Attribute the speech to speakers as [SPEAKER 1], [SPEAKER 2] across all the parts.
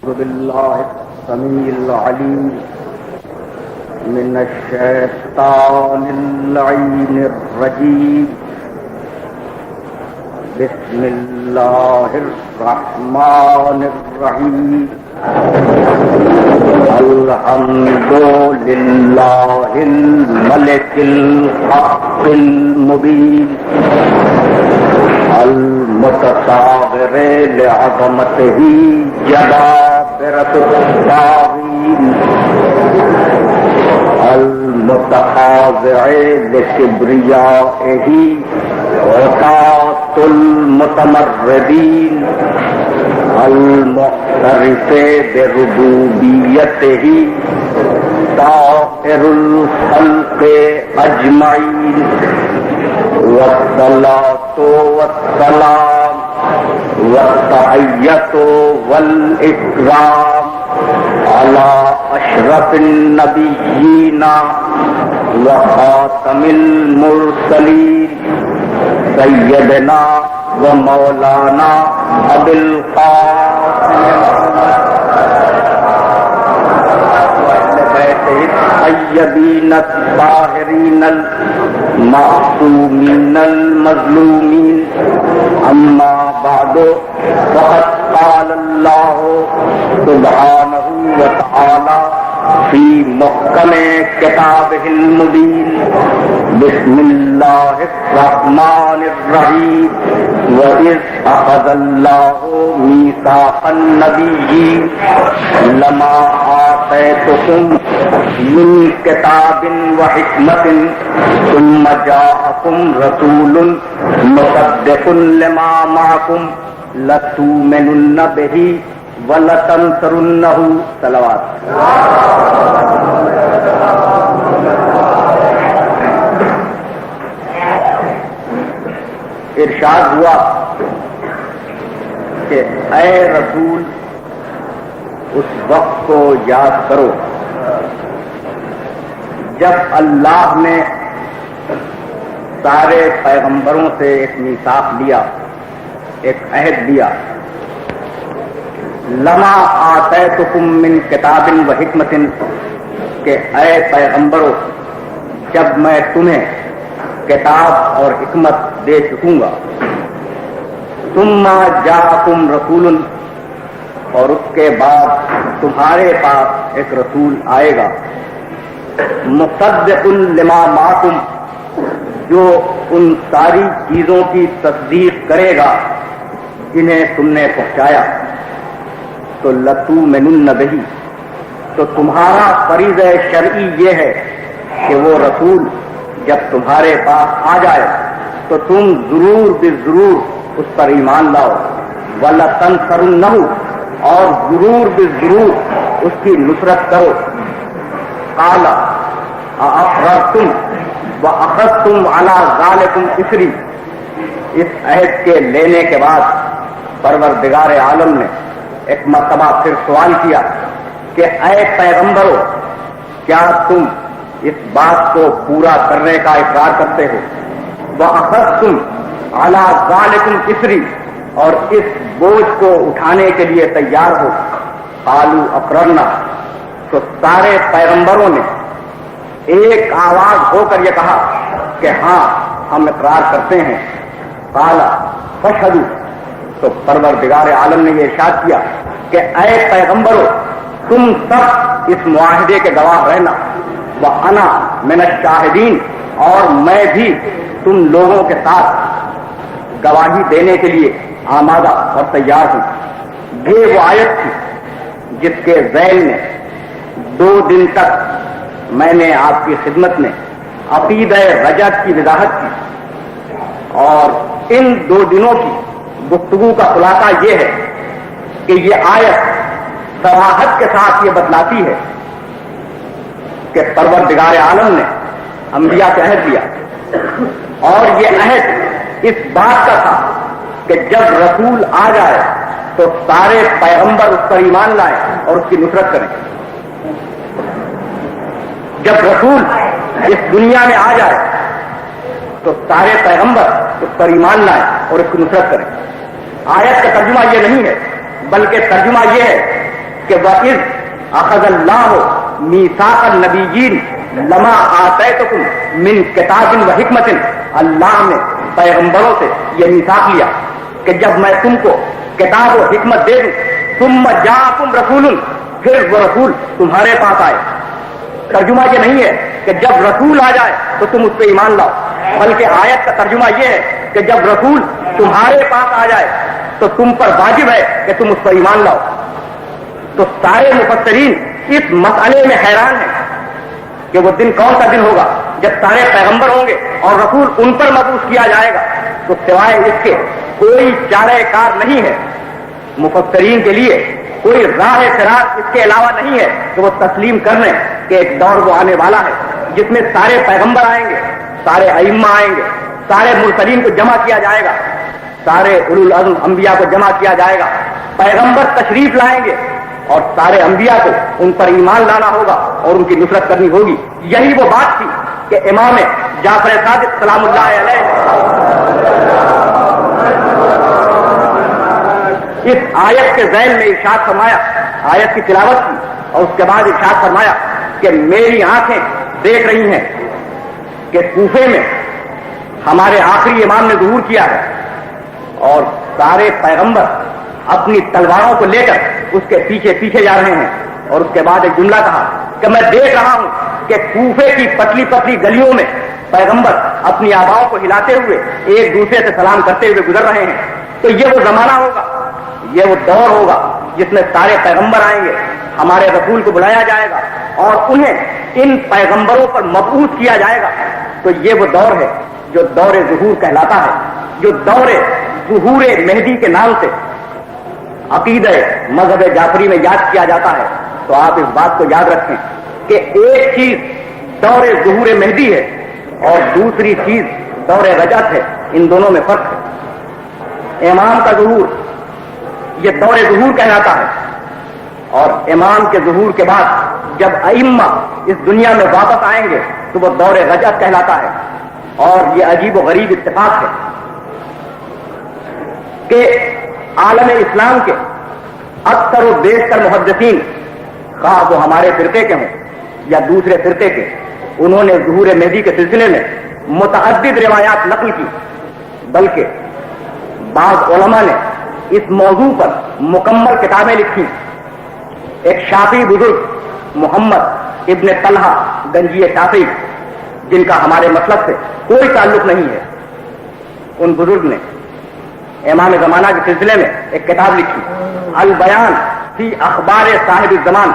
[SPEAKER 1] أعوذ بالله السميع العليم من الشيطان اللعين الرجيم. بسم الله الرحمن الرحيم. الحمد لله الملك الحق المبين المتصاغر لعظمته جبابرة الطاغين المتخاضع لكبريائه عتاة المتمردين المعترف بربوبيته طاهر الخلق أجمعين. والصلاة والسلام والتحية والإكرام على أشرف النبيين وخاتم المرسلين سيدنا ومولانا أبي القاسم الطيبين الطاهرين المعصومين المظلومين. أما بعد فقد قال الله سبحانه وتعالى في محكم كتابه المبين. بسم الله الرحمن الرحيم. وإذ أخذ الله ميثاق النبيين لما آتيتكم من كتاب وحكمة ثم جاءكم رسول مصدق لما معكم لتؤمنن به وَلَتَنْصُرُنَّهُ. صلوات. ارشاد ہوا کہ اے رسول اس وقت کو یاد کرو جب اللہ نے سارے پیغمبروں سے ایک میثاق لیا، ایک عہد لیا. لما آتیتکم من کتاب و حکمت، کہ اے پیغمبروں جب میں تمہیں کتاب اور حکمت دے چکوں گا. ثم جاءکم رسول، اور اس کے بعد تمہارے پاس ایک رسول آئے گا. مصدق لما معکم، جو ان ساری چیزوں کی تصدیق کرے گا جنہیں تم نے پہنچایا. تو لتؤمنن بہ، تو تمہارا فریضہ شرعی یہ ہے کہ وہ رسول جب تمہارے پاس آ جائے تو تم ضرور بضرور اس پر ایمان لاؤ. وَلَتَنْصُرُنَّهُ، اور ضرور بضرور اس کی نصرت کرو. قَالَ أَأَقْرَرْتُمْ وَأَخَذْتُمْ عَلَىٰ ذَٰلِكُمْ إِصْرِي. اس عہد کے لینے کے بعد پروردگار عالم نے ایک مرتبہ پھر سوال کیا کہ اے پیغمبروں کیا تم اس بات کو پورا کرنے کا اقرار کرتے ہو؟ وَأَخَذْتُمْ عَلَىٰ ذَٰلِكُمْ إِصْرِي، اور اس بوجھ کو اٹھانے کے لیے تیار ہو. قَالُوا أَقْرَرْنَا، تو سارے پیغمبروں نے ایک آواز ہو کر یہ کہا کہ ہاں ہم اقرار کرتے ہیں. قَالَ فَاشْهَدُوا، تو پروردگار عالم نے یہ ارشاد کیا کہ اے پیغمبروں تم سب اس معاہدے کے گواہ رہنا. وَأَنَا مِنَ الشَّاهِدِينَ، اور میں بھی تم لوگوں کے ساتھ گواہی دینے کے لیے آمادہ اور تیار ہوں. یہ وہ آیت تھی جس کے ذیل میں 2 دن تک میں نے آپ کی خدمت میں عقیدہ رجعت کی وضاحت کی. اور ان 2 دنوں کی گفتگو کا خلاصہ یہ ہے کہ یہ آیت صراحت کے ساتھ یہ بتلاتی ہے کہ پروردگار عالم نے انبیاء سے عہد لیا، اور یہ عہد اس بات کا تھا کہ جب رسول آ جائے تو سارے پیغمبر اس پر ایمان لائیں اور اس کی نصرت کریں. جب رسول اس دنیا میں آ جائے تو سارے پیغمبر اس پر ایمان لائیں اور اس کی نصرت کریں. آیت کا ترجمہ یہ نہیں ہے، بلکہ ترجمہ یہ ہے کہ وَإِذْ أَخَذَ اللَّهُ مِيثَاقَ النَّبِيِّينَ لَمَا آتَيْتُكُم مِّن كِتَابٍ وَحِکْمَةٍ، اللہ نے پیغمبروں سے یہ میثاق لیا کہ جب میں تم کو کتاب و حکمت دے دوں، ثم جاءکم رسول، پھر وہ رسول تمہارے پاس آئے۔ ترجمہ یہ نہیں ہے کہ جب رسول آ جائے تو تم اس پہ ایمان لاؤ، بلکہ آیت کا ترجمہ یہ ہے کہ جب رسول تمہارے پاس آ جائے تو تم پر واجب ہے کہ تم اس پر ایمان لاؤ۔ تو سارے مفسرین اس مسئلے میں حیران ہیں کہ وہ دن کون سا دن ہوگا جب سارے پیغمبر ہوں گے اور رسول ان پر مبعوث کیا جائے گا، تو سوائے اس کے کوئی چارہ کار نہیں ہے۔ مفسرین کے لیے کوئی راہ فراق اس کے علاوہ نہیں ہے کہ وہ تسلیم کر لیں کہ ایک دور وہ آنے والا ہے جس میں سارے پیغمبر آئیں گے، سارے ائمہ آئیں گے، سارے مرسلین کو جمع کیا جائے گا، سارے اولو العزم انبیاء کو جمع کیا جائے گا، پیغمبر تشریف لائیں گے اور سارے انبیاء کو ان پر ایمان لانا ہوگا اور ان کی نصرت کرنی ہوگی۔ یہی وہ بات تھی کہ امام جعفر صادق سلام اللہ علیہ اس آیت کے ذیل میں ارشاد فرمایا، آیت کی تلاوت کی اور اس کے بعد ارشاد فرمایا کہ میری آنکھیں دیکھ رہی ہیں کہ کوفے میں ہمارے آخری امام نے ظہور کیا ہے اور سارے پیغمبر اپنی تلواروں کو لے کر اس کے پیچھے پیچھے جا رہے ہیں۔ اور اس کے بعد ایک جملہ کہا کہ میں دیکھ رہا ہوں کہ کوفے کی پتلی پتلی گلیوں میں پیغمبر اپنی آباؤں کو ہلاتے ہوئے ایک دوسرے سے سلام کرتے ہوئے گزر رہے ہیں۔ تو یہ وہ زمانہ ہوگا، یہ وہ دور ہوگا جس میں سارے پیغمبر آئیں گے، ہمارے رسول کو بلایا جائے گا اور انہیں ان پیغمبروں پر مبعوث کیا جائے گا۔ تو یہ وہ دور ہے جو دور ظہور کہلاتا ہے، جو دور ظہور مہدی کے نام سے عقیدہ مذہب جعفری میں یاد کیا جاتا ہے۔ تو آپ اس بات کو یاد رکھیں کہ ایک چیز دور ظہور مہدی ہے اور دوسری چیز دور رجعت ہے، ان دونوں میں فرق ہے۔ امام کا ظہور یہ دور ظہور کہلاتا ہے اور امام کے ظہور کے بعد جب ائمہ اس دنیا میں واپس آئیں گے تو وہ دور رجعت کہلاتا ہے۔ اور یہ عجیب و غریب اتفاق ہے کہ عالم اسلام کے اکثر و بیشتر محدثین، خواہ وہ ہمارے فرقے کے ہوں یا دوسرے فرقے کے، انہوں نے ظہور مہدی کے سلسلے میں متعدد روایات نقل کی، بلکہ بعض علماء نے اس موضوع پر مکمل کتابیں لکھی۔ ایک شافعی بزرگ محمد ابن طلحہ گنجی شافعی، جن کا ہمارے مسلک سے کوئی تعلق نہیں ہے، ان بزرگ نے امام زمانہ کے سلسلے میں ایک کتاب لکھی، البیان فی اخبار صاحب الزمان۔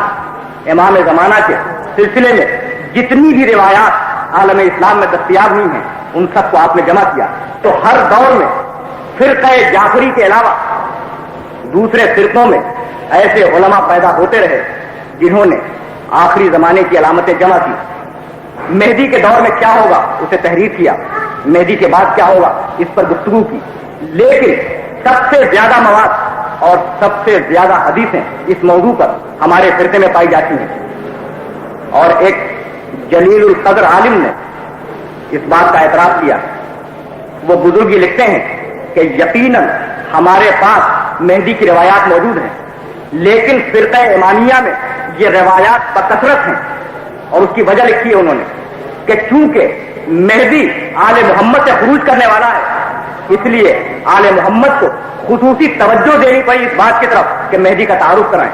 [SPEAKER 1] امام زمانہ کے سلسلے میں جتنی بھی روایات عالم اسلام میں دستیاب ہوئی ہیں ان سب کو آپ نے جمع کیا۔ تو ہر دور میں فرقہ جعفری کے علاوہ دوسرے فرقوں میں ایسے علماء پیدا ہوتے رہے جنہوں نے آخری زمانے کی علامتیں جمع کی۔ مہدی کے دور میں کیا ہوگا اسے تحریر کیا، مہدی کے بعد کیا ہوگا اس پر گفتگو کی، لیکن سب سے زیادہ مواد اور سب سے زیادہ حدیثیں اس موضوع پر ہمارے فرقے میں پائی جاتی ہیں۔ اور ایک جلیل القدر عالم نے اس بات کا اعتراف کیا، وہ بزرگ یہ لکھتے ہیں کہ یقیناً ہمارے پاس مہدی کی روایات موجود ہیں، لیکن فرقہ امامیہ میں یہ روایات بکثرت ہیں، اور اس کی وجہ لکھی ہے انہوں نے کہ چونکہ مہدی آل محمد سے خروج کرنے والا ہے، اس لیے آل محمد کو خصوصی توجہ دینی پڑی اس بات کی طرف کہ مہدی کا تعارف کرائیں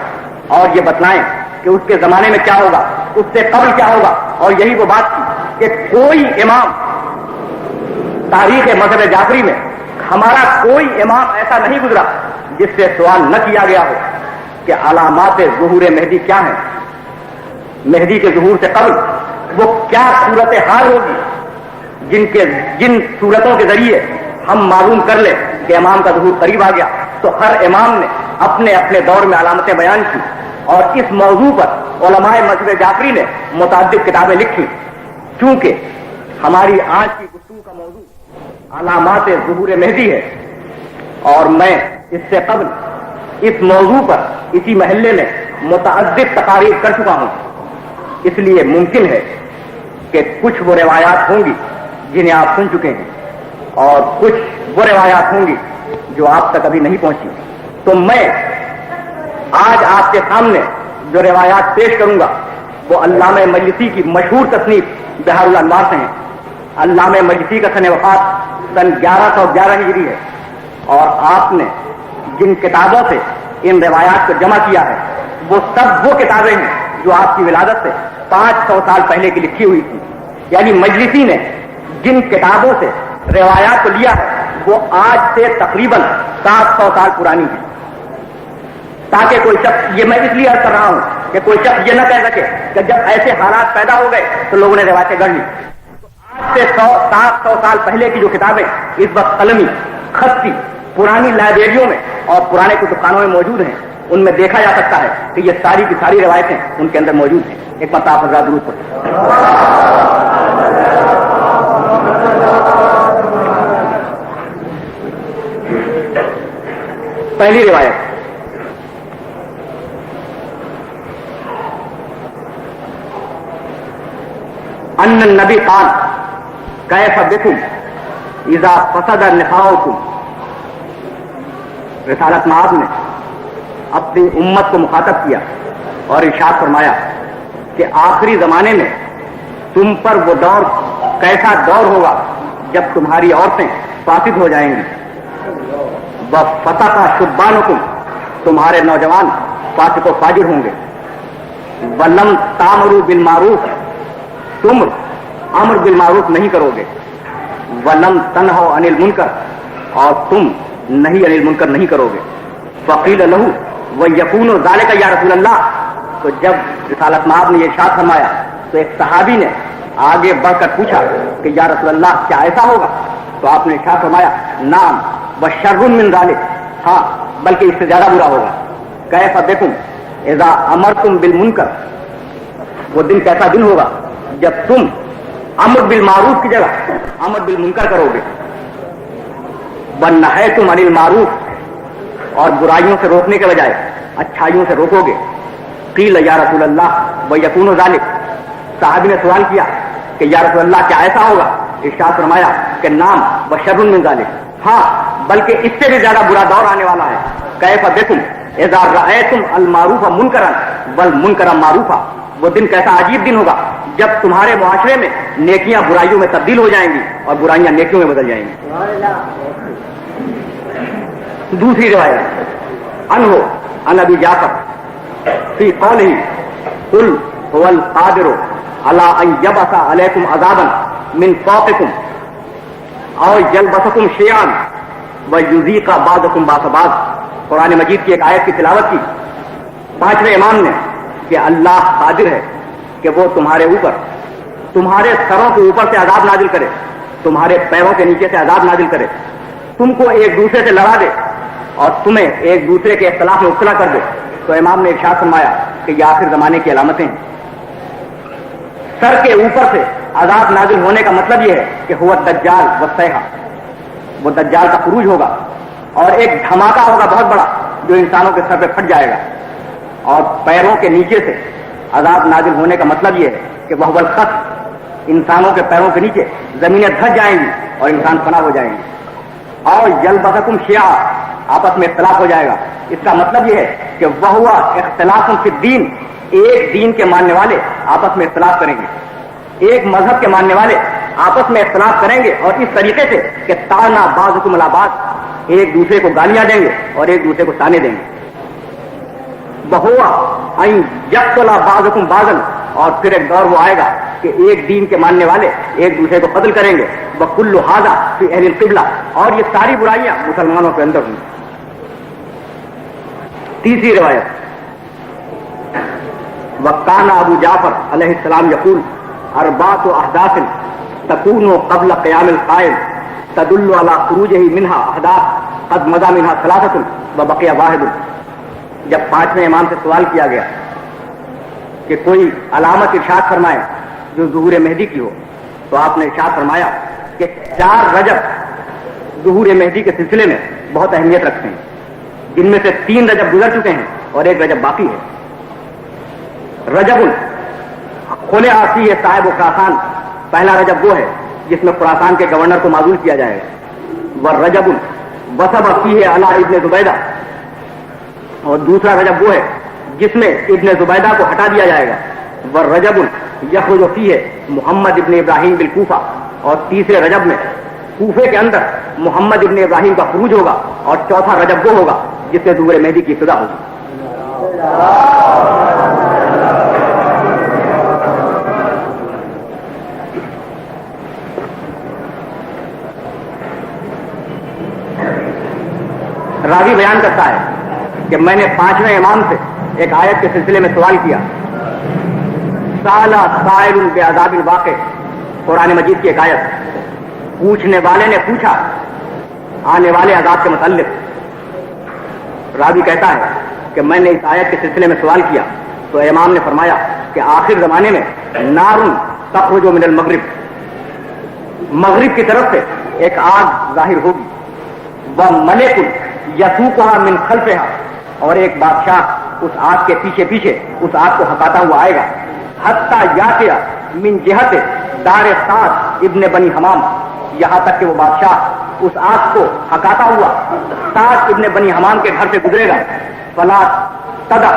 [SPEAKER 1] اور یہ بتلائیں کہ اس کے زمانے میں کیا ہوگا، اس سے قبل کیا ہوگا۔ اور یہی وہ بات تھی کہ کوئی امام تاریخ مذہب جعفری میں ہمارا کوئی امام ایسا نہیں گزرا جس سے سوال نہ کیا گیا ہو کہ علامات ظہور مہدی کیا ہیں، مہدی کے ظہور سے قبل وہ کیا صورتحال ہوگی، جن صورتوں کے ذریعے ہم معلوم کر لیں کہ امام کا ظہور قریب آ گیا۔ تو ہر امام نے اپنے اپنے دور میں علامتیں بیان کی، اور اس موضوع پر علماء مذہب جعفری نے متعدد کتابیں لکھی۔ چونکہ ہماری آج کی گفتگو کا موضوع علامات ظہور مہدی ہے اور میں اس سے قبل اس موضوع پر اسی محلے میں متعدد تقاریر کر چکا ہوں، اس لیے ممکن ہے کہ کچھ وہ روایات ہوں گی جنہیں آپ سن چکے ہیں اور کچھ وہ روایات ہوں گی جو آپ تک ابھی نہیں پہنچی۔ تو میں آج آپ آپ کے سامنے جو روایات پیش کروں گا وہ علامہ مجلسی کی مشہور تصنیف بحار الانوار سے ہیں. علامہ مجلسی کا سن وفات سن 1111 ہجری ہے، اور آپ نے جن کتابوں سے ان روایات کو جمع کیا ہے وہ سب وہ کتابیں ہیں جو آپ کی ولادت سے 500 سال پہلے کی لکھی ہوئی تھی. یعنی مجلسی نے جن کتابوں سے روایات کو لیا ہے وہ آج سے تقریباً 700 سال پرانی ہے، تاکہ کوئی شخص، یہ میں اس لیے عرض کر رہا ہوں کہ کوئی شخص یہ نہ کہہ سکے کہ جب ایسے حالات پیدا ہو گئے تو لوگوں نے روایتیں گڑھ لی. آج سے 700 سال پہلے کی جو کتابیں اس وقت قلمی خطی پرانی لائبریریوں میں اور پرانے کتب خانوں میں موجود ہیں، ان میں دیکھا جا سکتا ہے کہ یہ ساری کی ساری روایتیں ان کے اندر موجود ہیں. ایک مرتبہ آپ حضرات درود پڑھیں. پہلی روایت، ان النبی قال کیف بکم اذا فسد نساؤکم. رسالت مآب نے اپنی امت کو مخاطب کیا اور ارشاد فرمایا کہ آخری زمانے میں تم پر وہ دور کیسا دور ہوگا جب تمہاری عورتیں فاسد ہو جائیں گی. وفتح شبانکم، تمہارے نوجوان فاسق و فاجر ہوں گے. ولم تامروا بالمعروف، تم امر بالمعروف نہیں کرو گے. ولم تنہوا عن المنکر، اور تم نہیں عن المنکر نہیں کرو گے. فقیل لہ ویکون ذالک یا رسول اللہ. تو جب رسالت مآب نے یہ ارشاد فرمایا تو ایک صحابی نے آگے بڑھ کر پوچھا کہ یا رسول اللہ کیا ایسا ہوگا؟ تو آپ نے ارشاد فرمایا نعم وشر من ذالک، ہاں بلکہ اس سے زیادہ برا ہوگا. کیف بکم اذا امرتم بالمنکر، وہ دن کیسا دن ہوگا جب تم امر بالمعروف کی جگہ امر بالمنکر کرو گے. ونہیتم عن المعروف، اور برائیوں سے روکنے کے بجائے اچھائیوں سے روکو گے. قیل یا رسول اللہ ویکون ذالک، صحابی نے سوال کیا کہ یا رسول اللہ کیا ایسا ہوگا؟ ارشاد فرمایا کہ نام وشر من ذالک، ہاں بلکہ اس سے بھی زیادہ برا دور آنے والا ہے. کیف بکم اذا رأیتم المعروف منکرا والمنکر معروفا، وہ دن کیسا عجیب دن ہوگا جب تمہارے معاشرے میں نیکیاں برائیوں میں تبدیل ہو جائیں گی اور برائیاں نیکیوں میں بدل جائیں گی. دوسری روایت، انہو عن ابی جعفر فی قولہ قل هو القادر علی ان یبعث علیکم عذابا من فوقکم او یلبسکم شیئا ویذیق بعضکم باس بعض. قرآن مجید کی ایک آیت کی تلاوت کی. پانچویں امام نے کہ اللہ قادر ہے کہ وہ تمہارے اوپر، تمہارے سروں کے اوپر سے عذاب نازل کرے، تمہارے پیروں کے نیچے سے عذاب نازل کرے، تم کو ایک دوسرے سے لڑا دے اور تمہیں ایک دوسرے کے اختلاف میں مبتلا کر دے. تو امام نے ارشاد فرمایا کہ یہ آخر زمانے کی علامتیں ہیں. سر کے اوپر سے عذاب نازل ہونے کا مطلب یہ ہے کہ ہوا دجال والصیحہ، وہ دجال کا خروج ہوگا اور ایک دھماکہ ہوگا بہت بڑا جو انسانوں کے سر پہ پھٹ جائے گا. اور پیروں کے نیچے سے عذاب نازل ہونے کا مطلب یہ ہے کہ وہ الخط، انسانوں کے پیروں کے نیچے زمینیں دھس جائیں گی اور انسان فنا ہو جائیں گے. اور یلبسکم شیعا، آپس میں اختلاف ہو جائے گا. اس کا مطلب یہ ہے کہ وہ اختلاف فی الدین، ایک دین کے ماننے والے آپس میں اختلاف کریں گے، ایک مذہب کے ماننے والے آپس میں اختلاف کریں گے اور اس طریقے سے کہ تانا بعضکم علی بعض، ایک دوسرے کو گالیاں دیں گے اور ایک دوسرے کو تانے دیں گے. بہوا ان یقتل بعضکم بعضا، اور پھر ایک دور وہ آئے گا کہ ایک دین کے ماننے والے ایک دوسرے کو قتل کریں گے. وکل ھذا فی اہل القبلہ، اور یہ ساری برائیاں مسلمانوں کے اندر ہوں. تیسری روایت، وکان ابو جعفر علیہ السلام یقول اربعۃ احداث تکون قبل قیام القائم تدل علی خروجہ منہا احداث قد مضى منها ثلاثۃ وبقي واحد. جب پانچویں امام سے سوال کیا گیا کہ کوئی علامت ارشاد فرمائے جو ظہور مہدی کی ہو، تو آپ نے ارشاد فرمایا کہ 4 رجب ظہور مہدی کے سلسلے میں بہت اہمیت رکھتے ہیں، جن میں سے 3 رجب گزر چکے ہیں اور 1 رجب باقی ہے. رجب کھولے آتی ہے صاحب و خراسان، پہلا رجب وہ ہے جس میں خراسان کے گورنر کو معزول کیا جائے گا. وہ رجب وصب فیہ علی ابن زبیدہ، اور دوسرا رجب وہ ہے جس میں ابن زبیدہ کو ہٹا دیا جائے گا، والرجب یخرج فیہ محمد ابن ابراہیم بالکوفہ، اور تیسرے رجب میں کوفے کے اندر محمد ابن ابراہیم کا خروج ہوگا، اور چوتھا رجب وہ ہوگا جس سے ظہور مہدی کی ابتدا ہوگی۔ راوی بیان کرتا ہے کہ میں نے 5ویں امام سے ایک آیت کے سلسلے میں سوال کیا، سالہ سائل بعذاب واقع، قرآن مجید کی ایک آیت، پوچھنے والے نے پوچھا آنے والے عذاب کے متعلق۔ راوی کہتا ہے کہ میں نے اس آیت کے سلسلے میں سوال کیا تو امام نے فرمایا کہ آخر زمانے میں نار تخرج من المغرب، مغرب کی طرف سے ایک آگ ظاہر ہوگی، وملک یسوقها من خلفها، اور ایک بادشاہ اس آگ کے پیچھے پیچھے اس آگ کو ہکاتا ہوا آئے گا، حتی یاتیا من جہت دار سعد ابن بنی حمام، یہاں تک کہ وہ بادشاہ اس آگ کو ہکاتا ہوا سعد ابن بنی حمام کے گھر سے گزرے گا، فلا تدع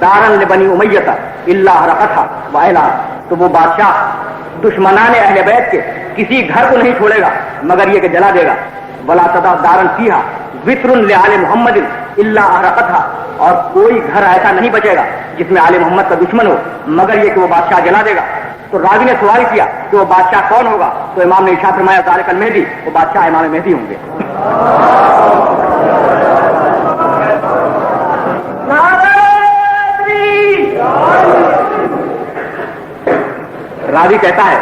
[SPEAKER 1] دارا لبنی امیہ الا حرقتها واہلها، تو وہ بادشاہ دشمنان اہل بیت کے کسی گھر کو نہیں چھوڑے گا مگر یہ کہ جلا دے گا، ولا تدع دارا فیہا وطر لآل محمد الا احرقتها، اور کوئی گھر ایسا نہیں بچے گا جس میں آل محمد کا دشمن ہو مگر یہ کہ وہ بادشاہ جلا دے گا۔ تو راوی نے سوال کیا کہ وہ بادشاہ کون ہوگا، تو امام نے ارشاد فرمایا ذالک المہدی، وہ بادشاہ امام مہدی ہوں گے۔ راوی کہتا ہے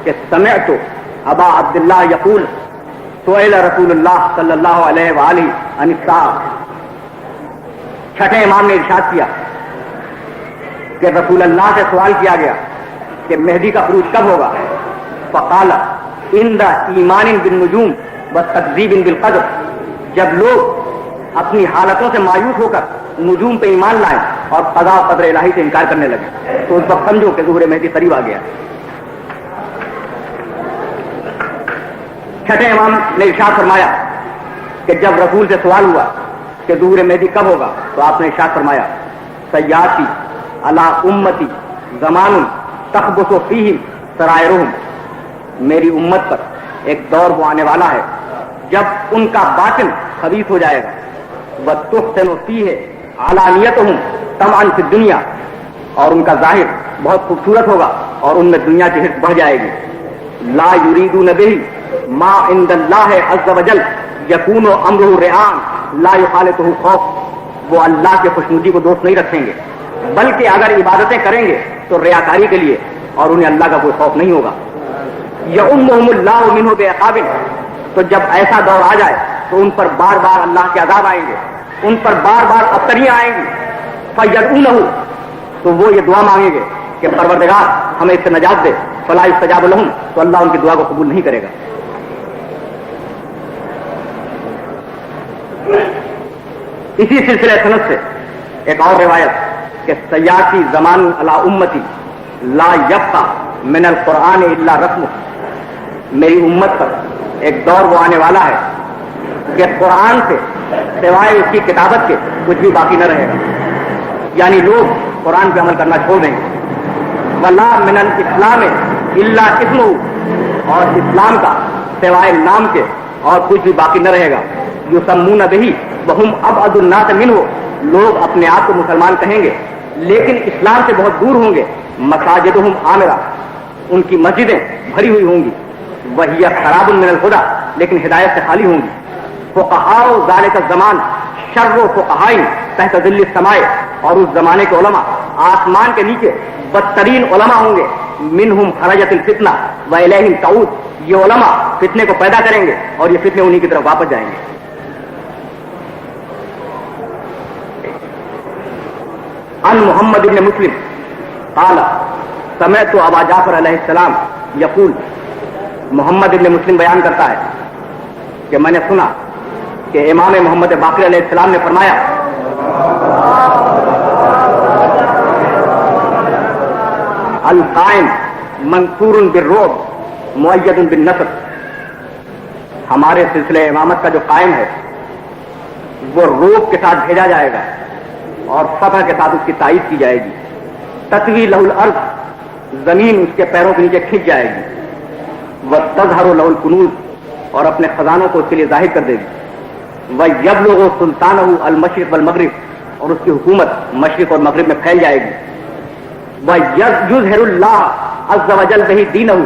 [SPEAKER 1] کہ سمعت ابا عبداللہ یقول سئل رسول اللہ صلی اللہ علیہ وآلہ عن الساعہ، چھٹے امام نے ارشاد کیا کہ رسول اللہ سے سوال کیا گیا کہ مہدی کا خروج کب ہوگا، فقال عند ایمان بالنجوم وتکذیب بالقدر، جب لوگ اپنی حالتوں سے مایوس ہو کر نجوم پہ ایمان لائیں اور قضاء و قدر الہی سے انکار کرنے لگے تو اس وقت سمجھو کہ ظہور مہدی قریب آ گیا۔ چھٹے امام نے ارشاد فرمایا کہ جب رسول سے سوال ہوا کہ ظہور مہدی کب ہوگا تو آپ نے ارشاد فرمایا سیاتی علی امتی زمان تخبص فیہ سرائرہم، میری امت پر ایک دور وہ آنے والا ہے جب ان کا باطن خبیث ہو جائے گا، وتحسن فیہ علانیتہم طمعا فی الدنیا، اور ان کا ظاہر بہت خوبصورت ہوگا اور ان میں دنیا کی حرص بڑھ جائے گی، لا یریدون بہ ما عند اللہ عز وجل یکون امرہ رعان لا یخالطہ خوف، وہ اللہ کے خوشنودی کو دوست نہیں رکھیں گے بلکہ اگر عبادتیں کریں گے تو ریاکاری کے لیے اور انہیں اللہ کا کوئی خوف نہیں ہوگا۔ یعمہم اللہ منہ بعقاب، تو جب ایسا دور آ جائے تو ان پر بار بار اللہ کے عذاب آئیں گے، ان پر بار بار ابتریاں آئیں گی، فیدعونہ، تو وہ یہ دعا مانگیں گے کہ پروردگار ہمیں اس سے نجات دے، فلا یستجاب لہم، تو اللہ ان کی دعا کو قبول نہیں کرے گا۔ اسی سلسلے سند سے ایک اور روایت کہ سیاسی زمان علی امتی لا یبقى من القرآن الا رسمہ، میری امت پر ایک دور وہ آنے والا ہے کہ قرآن سے سوائے اس کی کتابت کے کچھ بھی باقی نہ رہے گا، یعنی لوگ قرآن پہ عمل کرنا چھوڑ دیں گے۔ ولا من الاسلام الا اسمہ، اور اسلام کا سوائے نام کے اور کچھ بھی باقی نہ رہے گا۔ یسمون بہ وہم ابعد الناس منہ، لوگ اپنے آپ کو مسلمان کہیں گے لیکن اسلام سے بہت دور ہوں گے۔ مساجدہم عامرہ، ان کی مسجدیں بھری ہوئی ہوں گی، وہی خراب من الہدی، لیکن ہدایت سے خالی ہوں گی۔ فقہاء ذالک الزمان شر فقہاء تحت ظل السماء، اور اس زمانے کے علماء آسمان کے نیچے بدترین علماء ہوں گے۔ منہم خرجت الفتنہ والیہم تعود، یہ علماء فتنے کو پیدا کریں گے اور یہ فتنے انہی کی طرف واپس جائیں گے۔ عن محمد بن مسلم قال سمعت ابا جعفر علیہ السلام یقول، محمد بن مسلم بیان کرتا ہے کہ میں نے سنا کہ امام محمد باقر علیہ السلام نے فرمایا القائم منصور بالرعب مؤید بالنصر، ہمارے سلسلے امامت کا جو قائم ہے وہ روب کے ساتھ بھیجا جائے گا اور فتح کے ساتھ اس کی تائید کی جائے گی. تطوی لہ الارض، زمین اس کے پیروں کے نیچے کھنچ جائے گی. وتظہر لہ الکنوز، اور اپنے خزانوں کو اس کے لیے ظاہر کر دے گی. ویبلغ سلطانہ المشرق والمغرب، اور اس کی حکومت مشرق اور مغرب میں پھیل جائے گی. وَيُظْهِرُ اللَّهُ عَزَّ وَجَلَّ بِهِ دِينَهُ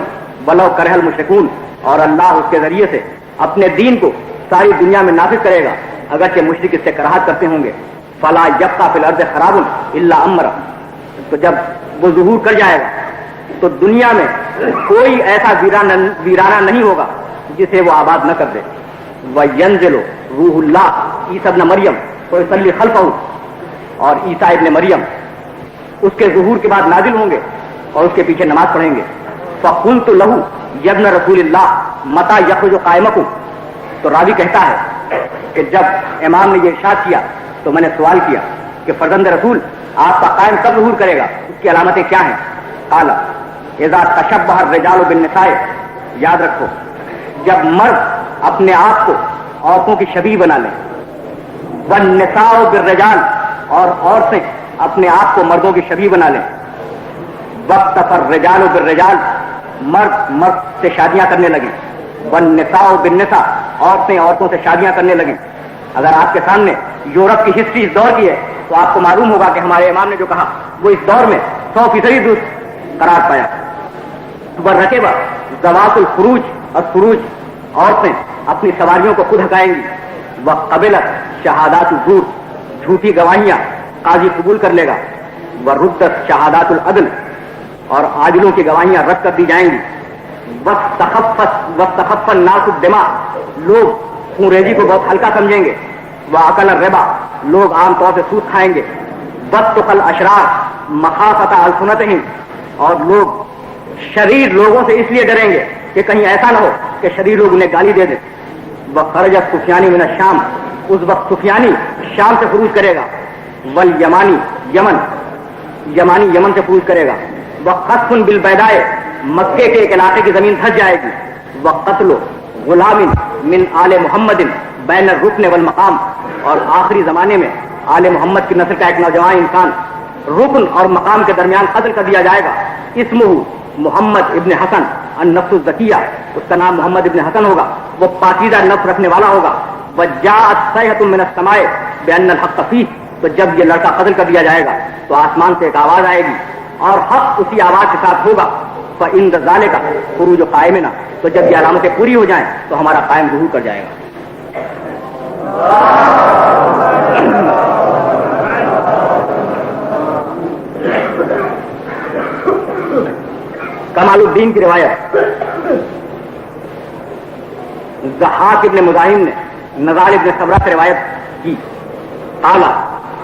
[SPEAKER 1] وَلَوْ كَرِهَ الْمُشْرِكُونَ، اور اللہ اس کے ذریعے سے اپنے دین کو ساری دنیا میں نافذ کرے گا اگرچہ مشرک اس سے کراہت کرتے ہوں گے. فَلَا يَبْقَى فِي الْأَرْضِ خَرَابٌ إِلَّا أَمْرَ، تو جب وہ ظہور کر جائے گا تو دنیا میں کوئی ایسا ویرانہ نہیں ہوگا جسے وہ آباد نہ کر دے. وَيَنزِلُ روح اللہ عیسیٰ ابن مریم وَيُصَلِّي خَلْفَهُ، اور عیسیٰ ابن مریم اس کے ظہور کے بعد نازل ہوں گے اور اس کے پیچھے نماز پڑھیں گے. فَقُلْتُ لَهُ يَا ابْنَ رَسُولِ اللَّهِ مَتَىٰ يَخْرُجُ قَائِمَكُمْ، تو راوی کہتا ہے کہ جب امام نے یہ ارشاد کیا تو میں نے سوال کیا کہ فرزند رسول آپ کا قائم کب ظہور کرے گا، اس کی علامتیں کیا ہیں؟ قال اذا تشبہ الرجال بالنساء، یاد رکھو جب مرد اپنے آپ کو عورتوں کی شبیہ بنا لیں. والنساء بالرجال، اور عورتیں اپنے آپ کو مردوں کی شبیہ بنا لیں. واقتفى الرجال بالرجال، مرد سے شادیاں کرنے لگیں. والنساء بالنساء، عورتیں عورتوں سے شادیاں کرنے لگیں. اگر آپ کے سامنے یورپ کی ہسٹری اس دور کی ہے تو آپ کو معلوم ہوگا کہ ہمارے امام نے جو کہا وہ اس دور میں 100% درست قرار پایا. والرکبہ ذوات الفروج، الفروج، عورتیں اپنی سواریوں کو خود ہکائیں گی. وقبلت شہادات الزور، جھوٹی گواہیاں قاضی قبول کر لے گا. وردت شہادات العدل، اور عادلوں کی گواہیاں رد کر دی جائیں گی. واستخف الناس الدماء، لوگ خون ریزی کو بہت ہلکا سمجھیں گے. واکل الربا، لوگ عام طور سے سود کھائیں گے. واتقى الاشرار مخافۃ السنتهم، اور لوگ شریر لوگوں سے اس لیے ڈریں گے کہ کہیں ایسا نہ ہو کہ شریر لوگ انہیں گالی دے دیں. وخرج سفیانی من الشام، اس وقت سفیانی شام سے خروج کرے گا. والیمانی، یمانی یمن سے خروج کرے گا. وخسف بالبیداء، مکے کے ایک علاقے کی زمین دھس جائے گی. وقتل غلام من آل محمد بین الرکن والمقام، اور آخری زمانے میں آل محمد کی نسل کا ایک نوجوان انسان رکن اور مقام کے درمیان قتل کر دیا جائے گا. اسمہ محمد ابن حسن النفس الزکیہ، اس کا نام محمد ابن حسن ہوگا، وہ پاکیزہ نفس رکھنے والا ہوگا. وجاءت صیحۃ من السماء بان الحق فیہ، تو جب یہ لڑکا قتل کر دیا جائے گا تو آسمان سے ایک آواز آئے گی اور حق اسی آواز کے ساتھ ہوگا. فَإِنَّ ذَلِكَ خُرُوجُ قَائِمِنَا، تو جب یہ علامتیں پوری ہو جائیں تو ہمارا قائم ظہور کر جائے گا. کمال الدین کی روایت، ضحاک ابن مزاحم نے نزال ابن صبرہ سے روایت کی. قال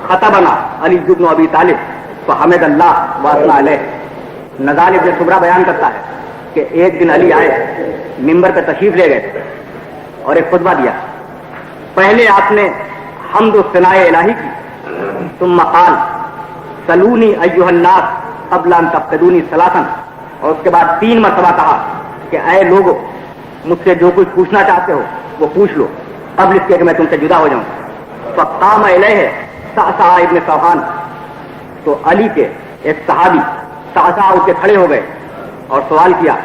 [SPEAKER 1] خطبنا علی بن ابی طالب فحمد اللہ واثنى علیہ. نزال ابن صبرہ بیان کرتا ہے کہ ایک دن علی آئے، ممبر پہ تشریف لے گئے اور ایک خطبہ دیا. پہلے آپ نے حمد و ثناء الہی کی، ثم قال سلونی ایھا الناس قبل ان تفقدونی ثلاثا، اور اس کے بعد 3 مرتبہ کہا کہ اے لوگو مجھ سے جو کچھ پوچھنا چاہتے ہو وہ پوچھ لو قبل اس کے کہ میں تم سے جدا ہو جاؤں. فقام الیہ صعصع ابن صوحان، تو علی کے ایک صحابی صعصع اٹھ کے کھڑے ہو گئے اور سوال کیا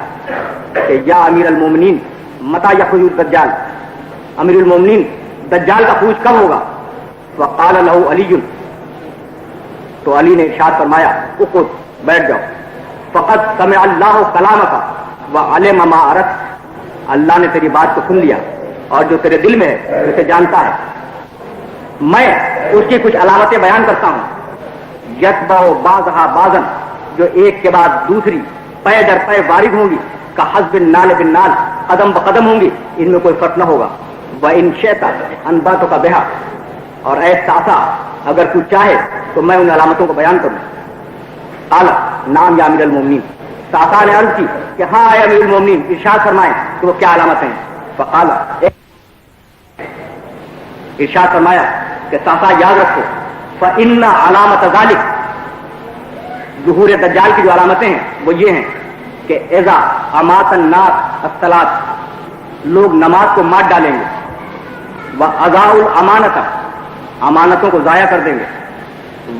[SPEAKER 1] کہ یا امیر المومنین متی یخرج الدجال، امیر المومنین دجال کا خروج کب ہوگا؟ وقال له علی، تو علی نے ارشاد فرمایا اقعد، بیٹھ جاؤ. فقد سمع اللہ کلامک وعلم ما اردت، اللہ نے تیری بات کو سن لیا اور جو تیرے دل میں ہے اسے جانتا ہے. میں اس کی کچھ علامتیں بیان کرتا ہوں. یتبع بعضها بعضا، جو ایک کے بعد دوسری پے در پے وارد ہوں گی. کا حسب النال بالنال، قدم بقدم ہوں گی، ان میں کوئی فرق نہ ہوگا. وان شئت انباتک بها، اور اے صعصع اگر تو چاہے تو میں ان علامتوں کو بیان کروں. قال نعم یا امیر المومنین، صعصع نے عرض کی کہ ہاں اے امیر المومنین، ارشاد فرمائیں کہ وہ کیا علامتیں ہیں. فقال، ارشاد فرمایا کہ صعصع یاد رکھو فإن علامت ذلک، ظہور دجال کی جو علامتیں ہیں وہ یہ ہیں کہ اذا امات الناس الصلاۃ، لوگ نماز کو مات ڈالیں گے. واضاعوا الامانۃ، امانتوں کو ضائع کر دیں گے.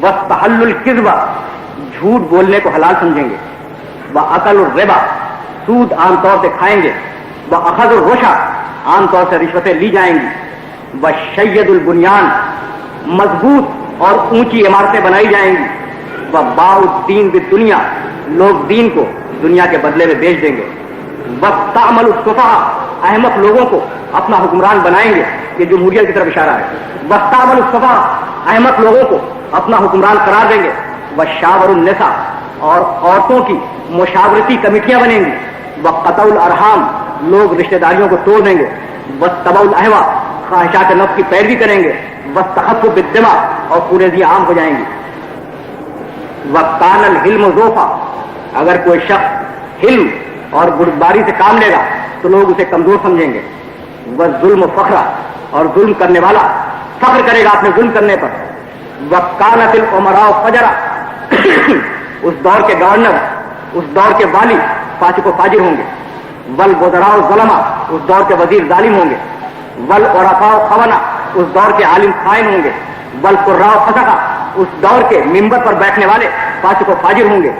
[SPEAKER 1] وَاسْتَحَلُّوا الْكِذْبَ جھوٹ بولنے کو حلال سمجھیں گے، وَأَكَلُوا الرِّبَا سود عام طور سے کھائیں گے، وَأَخَذُوا الرُّشْوَةَ عام طور سے رشوتیں لی جائیں گی، وَشَيَّدُوا الْبُنْيَانَ مضبوط اور اونچی عمارتیں بنائی جائیں گی، وَبَاعُوا الدِّينَ بِالدُّنْيَا لوگ دین کو دنیا کے بدلے میں بیچ دیں گے، وَاسْتَعْمَلُوا السُّفَهَاءَ احمق لوگوں کو اپنا حکمران بنائیں گے، یہ جمہوریت کی طرف اشارہ ہے، وَاسْتَعْمَلُوا السُّفَهَاءَ احمق لوگوں کو اپنا حکمران قرار دیں گے، وَشَاوَرُوا النِّسَاءَ اور عورتوں کی مشاورتی کمیٹیاں بنیں گی، وَقَطَعُوا الْأَرْحَامَ لوگ رشتہ داریوں کو توڑ دیں گے، وَاتَّبَعُوا الْأَهْوَاءَ خواہشات نفس کی پیروی کریں گے، وَاسْتَخَفُّوا بِالدِّمَاء اور خونریزیاں عام ہو جائیں گی، وَكَانَ الْحِلْمُ ذُوفًا اگر کوئی شخص حلم اور بردباری سے کام لے گا تو لوگ اسے کمزور سمجھیں گے، وَالظُّلْمُ فَخْرًا اور ظلم کرنے والا فخر کرے گا اپنے ظلم کرنے پر، وَكَانَتِ الْأُمَرَاءُ فَجَرًا اس دور کے گورنر اس دور کے والی فاسق و فاجر ہوں گے، وَالْوُزَرَاءُ ظُلَمَا اس دور کے وزیر ظالم ہوں گے، وَالْعُرَفَاءُ خَوَنًا اس دور کے عالم خائن ہوں گے، وَالْقُرَّاءُ فَسَقًا اس دور کے ممبر پر بیٹھنے والے فاسق و فاجر ہوں گے،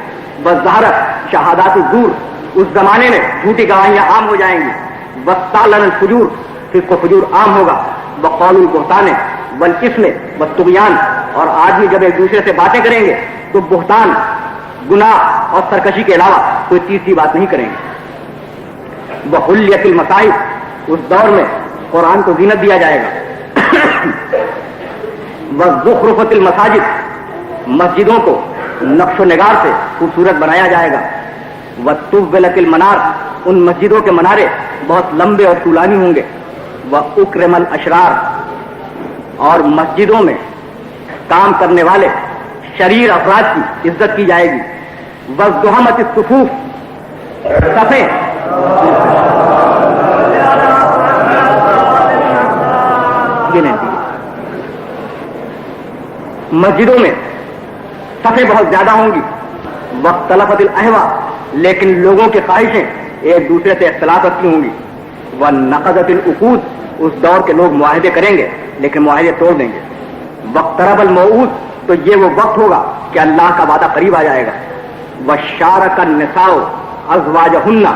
[SPEAKER 1] وَظَهَرَتْ شہادات الزور اس زمانے میں جھوٹی گواہیاں عام ہو جائیں گی، وَاسْتَعْلَنَ الْفُجُورُ فسق و فجور عام ہوگا، وَقَالُوا الْبُهْتَانِ وَالْإِثْمِ وَالطُّغْيَانِ اور آدمی جب ایک دوسرے سے باتیں کریں گے تو بہتان گناہ اور سرکشی کے علاوہ کوئی تیسری بات نہیں کریں گے، وَحُلِّيَتِ الْمَصَائِبُ اس دور میں قرآن کو زینت دیا جائے گا، وَزُخْرُفَتِ الْمَسَاجِدِ مسجدوں کو نقش و نگار سے خوبصورت بنایا جائے گا، وَطُوِّلَتِ الْمَنَارِ ان مسجدوں کے منارے بہت لمبے اور طولانی ہوں گے، وَأُكْرِمَ الْأَشْرَارِ اور مسجدوں میں کام کرنے والے شریر افراد کی عزت کی جائے گی، وَازْدُحِمَتِ الصُّفُوفُ صفیں مسجدوں میں صفیں بہت زیادہ ہوں گی، وَاخْتَلَفَتِ الْأَهْوَاءُ لیکن لوگوں کی خواہشیں ایک دوسرے سے اختلاف رکھتی ہوں گی، وَنَقَضَتِ الْعُقُودُ اس دور کے لوگ معاہدے کریں گے لیکن معاہدے توڑ دیں گے، وَاقْتَرَبَ الْمَوْعُودُ تو یہ وہ وقت ہوگا کہ اللہ کا وعدہ قریب آ جائے گا، وَشَارَكَ النِّسَاءُ أَزْوَاجَهُنَّ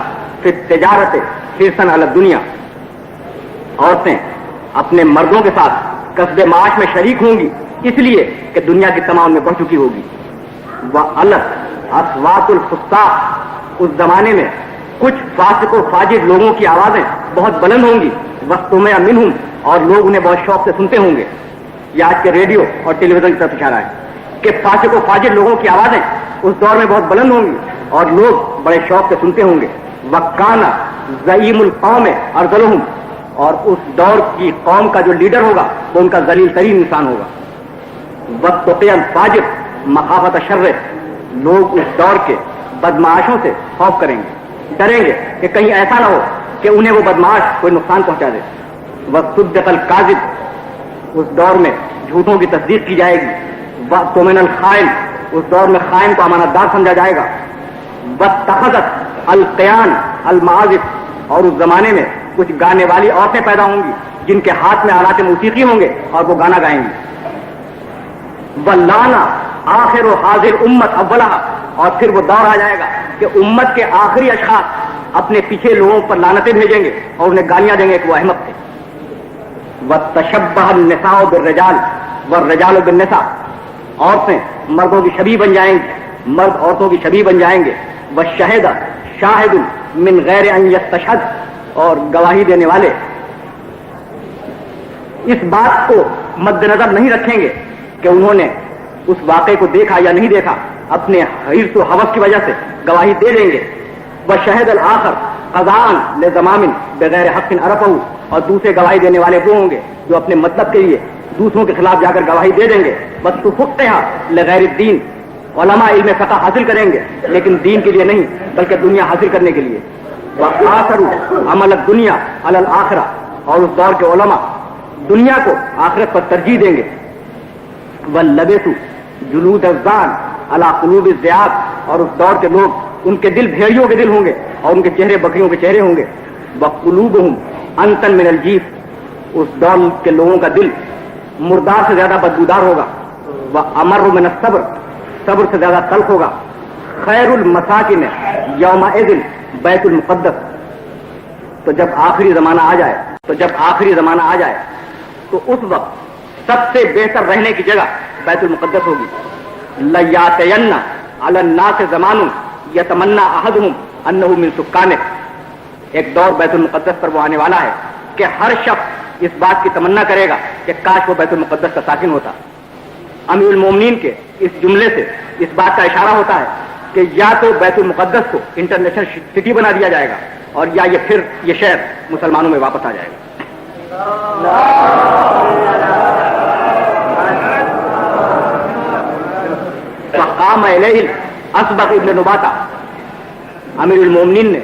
[SPEAKER 1] فِي التِّجَارَةِ حِرْصًا عَلَى الدُّنْيَا عورتیں اپنے مردوں کے ساتھ کسب معاش میں شریک ہوں گی اس لیے کہ دنیا کی تمام ان میں بڑھ چکی ہوگی، وَعَلَتْ أَصْوَاتُ الْفُسَّاقِ اس زمانے میں کچھ فاسق و فاجر لوگوں کی آوازیں بہت بلند ہوں گی، وَاسْتُمِعَ مِنْهُمْ اور لوگ انہیں بہت شوق سے سنتے ہوں گے، یہ آج کے ریڈیو اور ٹیلی ویژن کی طرف اشارہ ہے کہ فاسق و فاجر لوگوں کی آوازیں اس دور میں بہت بلند ہوں گی اور لوگ بڑے شوق سے سنتے ہوں گے، وَكَانَ زَعِيمُ الْقَوْمِ أَرْذَلُهُمْ اور اس دور کی قوم کا جو لیڈر ہوگا وہ ان کا ذلیل ترین انسان ہوگا، وَاتَّقِيَ الْفَاجِرُ مَخَافَةَ شَرِّهِ لوگ اس دور کے بدمعاشوں سے خوف کریں گے، ڈریں گے کہ کہیں ایسا نہ ہو کہ انہیں وہ بدمعاش کوئی نقصان پہنچا دے، وَصُدِّقَ الْكَاذِبُ اس دور میں جھوٹوں کی تصدیق کی جائے گی، وَأْتُمِنَ الْخَائِنُ اس دور میں خائن کو امانت دار سمجھا جائے گا، وَاتَّخَذَتْ الْقِيَانُ الْمَعَازِفَ اور اس زمانے میں کچھ گانے والی عورتیں پیدا ہوں گی جن کے ہاتھ میں آلات موسیقی ہوں گے اور وہ گانا گائیں گی، وَلَّانَ آخر و حاضر امت اولہا اور پھر وہ دور آ جائے گا کہ امت کے آخری اشخاص اپنے پیچھے لوگوں پر لعنتیں بھیجیں گے اور انہیں گالیاں دیں گے کہ وہ احمق تھے، وَتَشَبَّهَ النِّسَاءُ بِالرِّجَالِ وَالرِّجَالُ بِالنِّسَاءِ عورتیں مردوں کی شبیہ بن جائیں گی، مرد عورتوں کی شبیہ بن جائیں گے، وَالشَّهِدَ شَاهِدٌ مِّن غَيْرِ أَن يَسْتَشْهَدَ اور گواہی دینے والے اس بات کو مد نظر نہیں رکھیں گے کہ انہوں نے اس واقعے کو دیکھا یا نہیں دیکھا، اپنے حرص و ہوس کی وجہ سے گواہی دے دیں گے، وَشَهِدَ الْآخَرُ قَضَاءً لِزَمَامٍ بِغَيْرِ حَقٍّ عَرَفَهُ اور دوسرے گواہی دینے والے وہ ہوں گے جو اپنے مطلب کے لیے دوسروں کے خلاف جا کر گواہی دے دیں گے، وَتُفُقِّهَا لِغَيْرِ الدِّينِ علماء علم فقہ حاصل کریں گے لیکن دین کے لیے نہیں بلکہ دنیا حاصل کرنے کے لیے، وَآثَرُوا عَمَلَ الدُّنْيَا عَلَى الْآخِرَةِ اور اس دور کے علماء دنیا کو آخرت پر ترجیح دیں گے، وَلَّبِسُوا جُلُودَ الظَّانِ عَلَى قُلُوبِ الذِّئَابِ اور اس دور کے لوگ ان کے دل بھیڑیوں کے دل ہوں گے اور ان کے چہرے بکریوں کے چہرے ہوں گے، وَقُلُوبُهُمْ أَنْتَنْ مِنَ الْجِيفِ اس دور کے لوگوں کا دل مردار سے زیادہ بدبودار ہوگا، وَأَمَرُّ مِنَ الصَّبْرِ، صبر سے زیادہ تلخ ہوگا. خیر المساکن یومئذ بیت المقدس. تو جب آخری زمانہ آ جائے تو اس وقت سب سے بہتر رہنے کی جگہ بیت المقدس ہوگی. لَيَأْتِيَنَّ عَلَى النَّاسِ زَمَانٌ يَتَمَنَّى أَحَدُهُمْ أَنَّهُ مِنْ سُكَّانِهِ. ایک دور بیت المقدس پر وہ آنے والا ہے کہ ہر شخص اس بات کی تمنا کرے گا کہ کاش وہ بیت المقدس کا ساکن ہوتا. امیر المومنین کے اس جملے سے اس بات کا اشارہ ہوتا ہے کہ یا تو بیت المقدس کو انٹرنیشنل سٹی بنا دیا جائے گا اور یا یہ شہر مسلمانوں میں واپس آ جائے گا. فقام الیہ اسبغ ابن نباتہ، امیر المومنین نے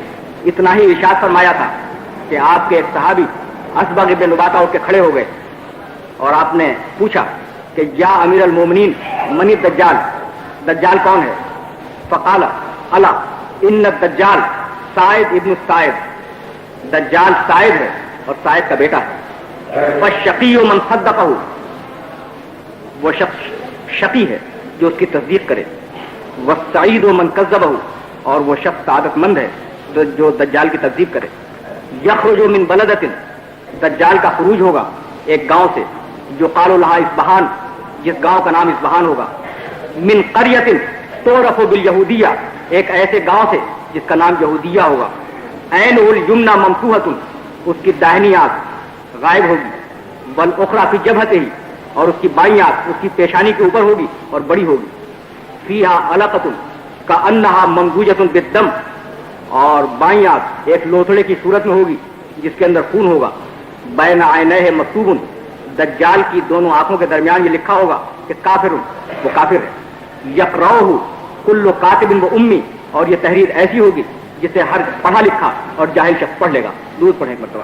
[SPEAKER 1] اتنا ہی ارشاد فرمایا تھا کہ آپ کے ایک صحابی اسبغ ابن نباتہ اٹھ کے کھڑے ہو گئے اور آپ نے پوچھا کہ یا امیر المومنین من الدجال، دجال کون ہے؟ فقال الا ان الدجال سائد ابن سائد، دجال سائد ہے اور سائد کا بیٹا ہے. فالشقی من صدقہ، وہ شخص شقی ہے جو اس کی تصدیق کرے. والسعید من کذبہ، اور وہ شخص سعادت مند ہے جو دجال کی تصدیق کرے. یخرج من بلدۃ، دجال کا خروج ہوگا ایک گاؤں سے یقال لہا اصبہان، جس گاؤں کا نام اصبہان ہوگا. من قریۃ تعرف بالیہودیہ، ایک ایسے گاؤں سے جس کا نام یہودیہ ہوگا. عینہ الیمنی ممسوحۃ، اس کی داہنی آنکھ غائب ہوگی. والاخری فی جبہتہ، اور اس کی بائیں آنکھ اس کی پیشانی کے اوپر ہوگی اور بڑی ہوگی. فیہا علقۃ کأنہا ممزوجۃ بالدم، اور بائیں آنکھ ایک لوتھڑے کی صورت میں ہوگی جس کے اندر خون ہوگا. بین عینیہ مکتوب، دجال کی دونوں آنکھوں کے درمیان یہ لکھا ہوگا کہ کافر، وہ کافر ہے. یقرأہ کل کاتب و امی، اور یہ تحریر ایسی ہوگی جسے ہر پڑھا لکھا اور جاہل شخص پڑھ لے گا. دودھ پڑھیں ایک مرتبہ.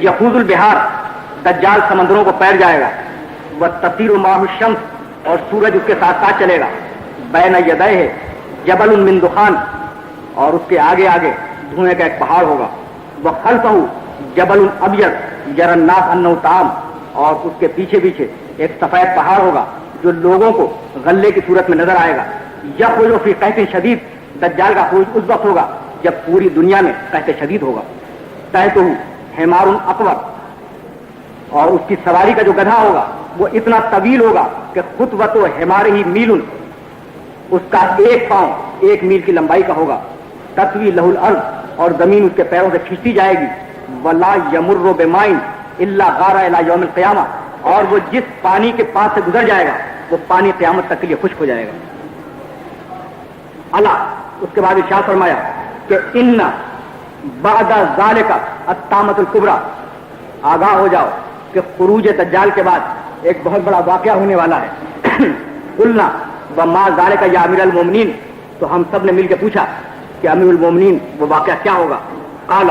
[SPEAKER 1] یخوض البحار، دجال سمندروں کو پیر جائے گا. وتطیر معہ الشمس، اور سورج اس کے ساتھ ساتھ چلے گا. بین یدیہ جبل من دخان، اور اس کے آگے آگے دھوئیں کا ایک پہاڑ ہوگا. وخلفہ جبل ابیض یری الناس انہ طعام، اور اس کے پیچھے پیچھے ایک سفید پہاڑ ہوگا جو لوگوں کو غلے کی صورت میں نظر آئے گا. یخرج فی قحط شدید، دجال کا خروج اس وقت ہوگا جب پوری دنیا میں قحط شدید ہوگا. تحتہ حمار اقور، اور اس کی سواری کا جو گدھا ہوگا وہ اتنا طویل ہوگا کہ خطوۃ حمارہ میل، اس کا ایک پاؤں 1 میل کی لمبائی کا ہوگا. تطوی لہ الارض، اور زمین اس کے پیروں سے کھینچتی جائے گی. ولا یمر بماء الا غار الی یوم القیامہ، اور وہ جس پانی کے پاس سے گزر جائے گا وہ پانی قیامت تک کے لیے خشک ہو جائے گا. اللہ اس کے بعد ارشاد فرمایا کہ ان بعد ذالک الطامۃ الکبریٰ، آگاہ ہو جاؤ کہ خروج دجال کے بعد ایک بہت بڑا واقعہ ہونے والا ہے. قلنا وما ذالک یا امیر المومنین، تو ہم سب نے مل کے پوچھا کہ امیر المومنین وہ واقعہ کیا ہوگا؟ قال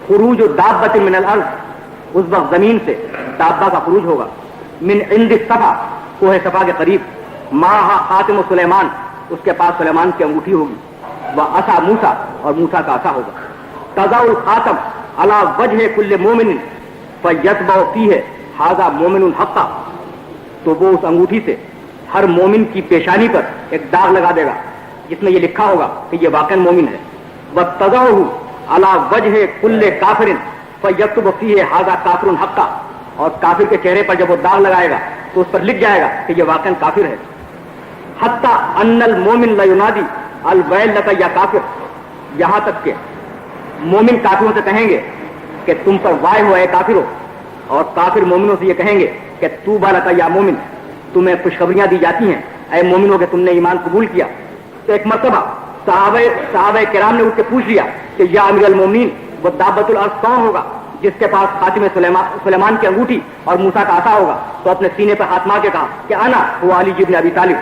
[SPEAKER 1] خروج دابۃ من الارض، اس وقت زمین سے دابہ کا خروج ہوگا. من عند صفا، کوہ صفا کے قریب. معہا خاتم سلیمان، اس کے پاس سلیمان کی انگوٹھی ہوگی. وعصا موسیٰ، اور موسیٰ کا عصا ہوگا. تضع الخاتم علی وجہ کل مومن فیتبع فیہ ھذا مومن حقا، تو وہ اس انگوٹھی سے ہر مومن کی پیشانی پر ایک داغ لگا دے گا جس میں یہ لکھا ہوگا کہ یہ واقعا مومن ہے. وتضعہ علی وجہ کل کافر فیکتب فیہ ھذا کافر حقا، اور کافر کے چہرے پر جب وہ داغ لگائے گا تو اس پر لکھ جائے گا کہ یہ واقعا کافر ہے. حتی ان المومن لینادی الویل لک یا کافر، یہاں تک کہ مومن کافروں سے کہیں گے کہ تم پر وائے ہو اے کافرو، اور کافر مومنوں سے یہ کہیں گے کہ طوبی لک یا مومن، تمہیں خوشخبریاں دی جاتی ہیں اے مومنوں کہ تم نے ایمان قبول کیا. تو ایک مرتبہ صحابہ کرام نے اس سے پوچھ لیا کہ یا امیر المومنین وہ دابۃ الارض کون ہوگا جس کے پاس خاتم سلیمان کی انگوٹھی اور موسیٰ کا عصا ہوگا؟ تو اپنے سینے پر ہاتھ مار کے کہا کہ انا هو علی بن ابی طالب.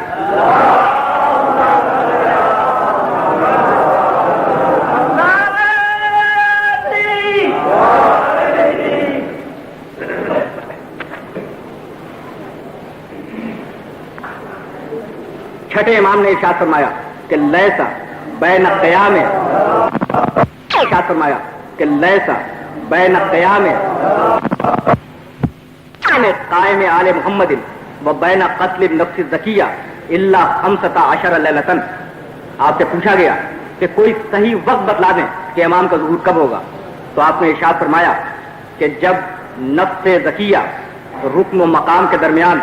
[SPEAKER 1] چھٹے امام نے ارشاد فرمایا کہ لیسا بین قیام، ارشاد فرمایا کہ لیسا بین قیام قائم آل محمد و بین قتل نفس الزکیہ الا 15 لیلۃ. آپ سے پوچھا گیا کہ کوئی صحیح وقت بتلا دیں کہ امام کا ظہور کب ہوگا، تو آپ نے ارشاد فرمایا کہ جب نفس زکیہ رکن و مقام کے درمیان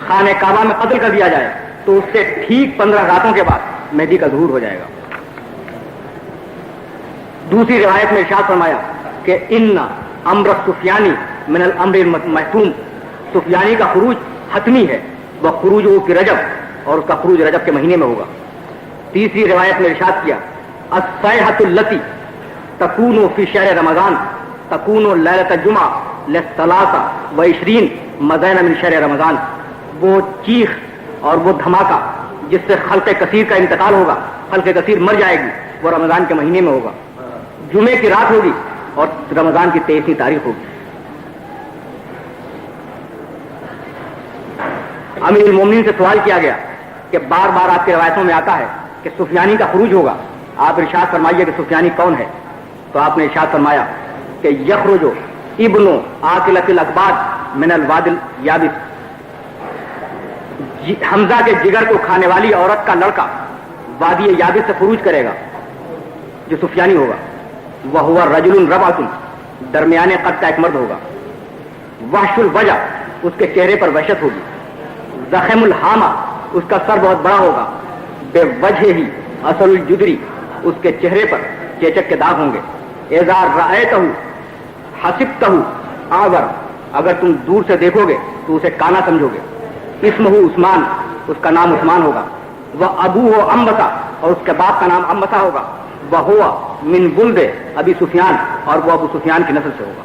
[SPEAKER 1] خانہ کعبہ میں قتل کر دیا جائے تو اس سے ٹھیک 15 راتوں کے بعد مہدی کا ظہور ہو جائے گا. دوسری روایت میں ارشاد فرمایا کہ ان امر سفیانی من الامر المحتوم، سفیانی کا خروج حتمی ہے، وہ خروج فی رجب، اور اس کا خروج رجب کے مہینے میں ہوگا. تیسری روایت میں ارشاد کیا الصیحۃ التی تکون فی شہر رمضان تکون لیلۃ الجمعہ ل23 مزین من شہر رمضان، وہ چیخ اور وہ دھماکہ جس سے خلق کثیر کا انتقال ہوگا، خلق کثیر مر جائے گی، وہ رمضان کے مہینے میں ہوگا، جمعے کی رات ہوگی اور رمضان کی 23ویں تاریخ ہوگی. امیر المومنین سے سوال کیا گیا کہ بار بار آپ کی روایتوں میں آتا ہے کہ سفیانی کا خروج ہوگا، آپ ارشاد فرمائیے کہ سفیانی کون ہے؟ تو آپ نے ارشاد فرمایا کہ یخرج ابن عاقلۃ الاکباد من الواد الیابس، حمزہ کے جگر کو کھانے والی عورت کا لڑکا وادی یابس سے خروج کرے گا جو سفیانی ہوگا. وہو رجل ربعۃ، درمیانے قد کا ایک مرد ہوگا. وحش الوجہ، اس کے چہرے پر وحشت ہوگی. زخم الحامہ، اس کا سر بہت بڑا ہوگا. بے وجہ ہی اصل الجدری، اس کے چہرے پر چیچک کے داغ ہوں گے. اذا رأیتہ حسبتہ اعور، اگر تم دور سے دیکھو گے تو اسے کانا سمجھو گے. اسمہ عثمان، اس کا نام عثمان ہوگا. وہ ابوہ انبسہ، اور اس کے باپ کا نام انبسہ ہوگا. وہ ہوا من ولد ابی سفیان، اور وہ ابو سفیان کی نسل سے ہوگا.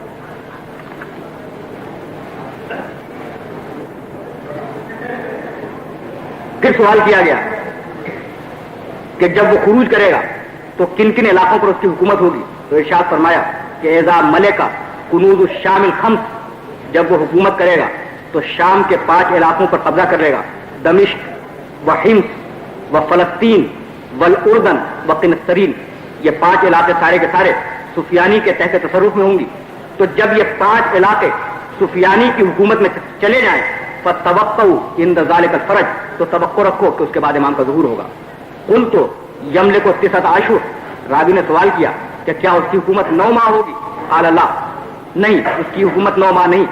[SPEAKER 1] پھر سوال کیا گیا کہ جب وہ خروج کرے گا تو کن کن علاقوں پر اس کی حکومت ہوگی؟ تو ارشاد فرمایا کہ اذا ملکہ کنوز الشام الخمس، جب وہ حکومت کرے گا تو شام کے 5 علاقوں پر قبضہ کر لے گا. دمشق و حمص و فلسطین والاردن و قنسرین، یہ 5 علاقے سارے کے سارے سفیانی کے تحت تصرف میں ہوں گی. تو جب یہ 5 علاقے سفیانی کی حکومت میں چلے جائیں فَتَوَقَّوْا عِنْدَ ذَلِكَ الْفَرَجْ، تو توقع رکھو کہ اس کے بعد امام کا ظہور ہوگا. قُلْتُ يَمْلِكُ 9 أَشْهُرَ، راوی نے سوال کیا کہ کیا اس کی حکومت 9 ماہ ہوگی؟ قال لا، نہیں، اس کی حکومت 9 ماہ نہیں.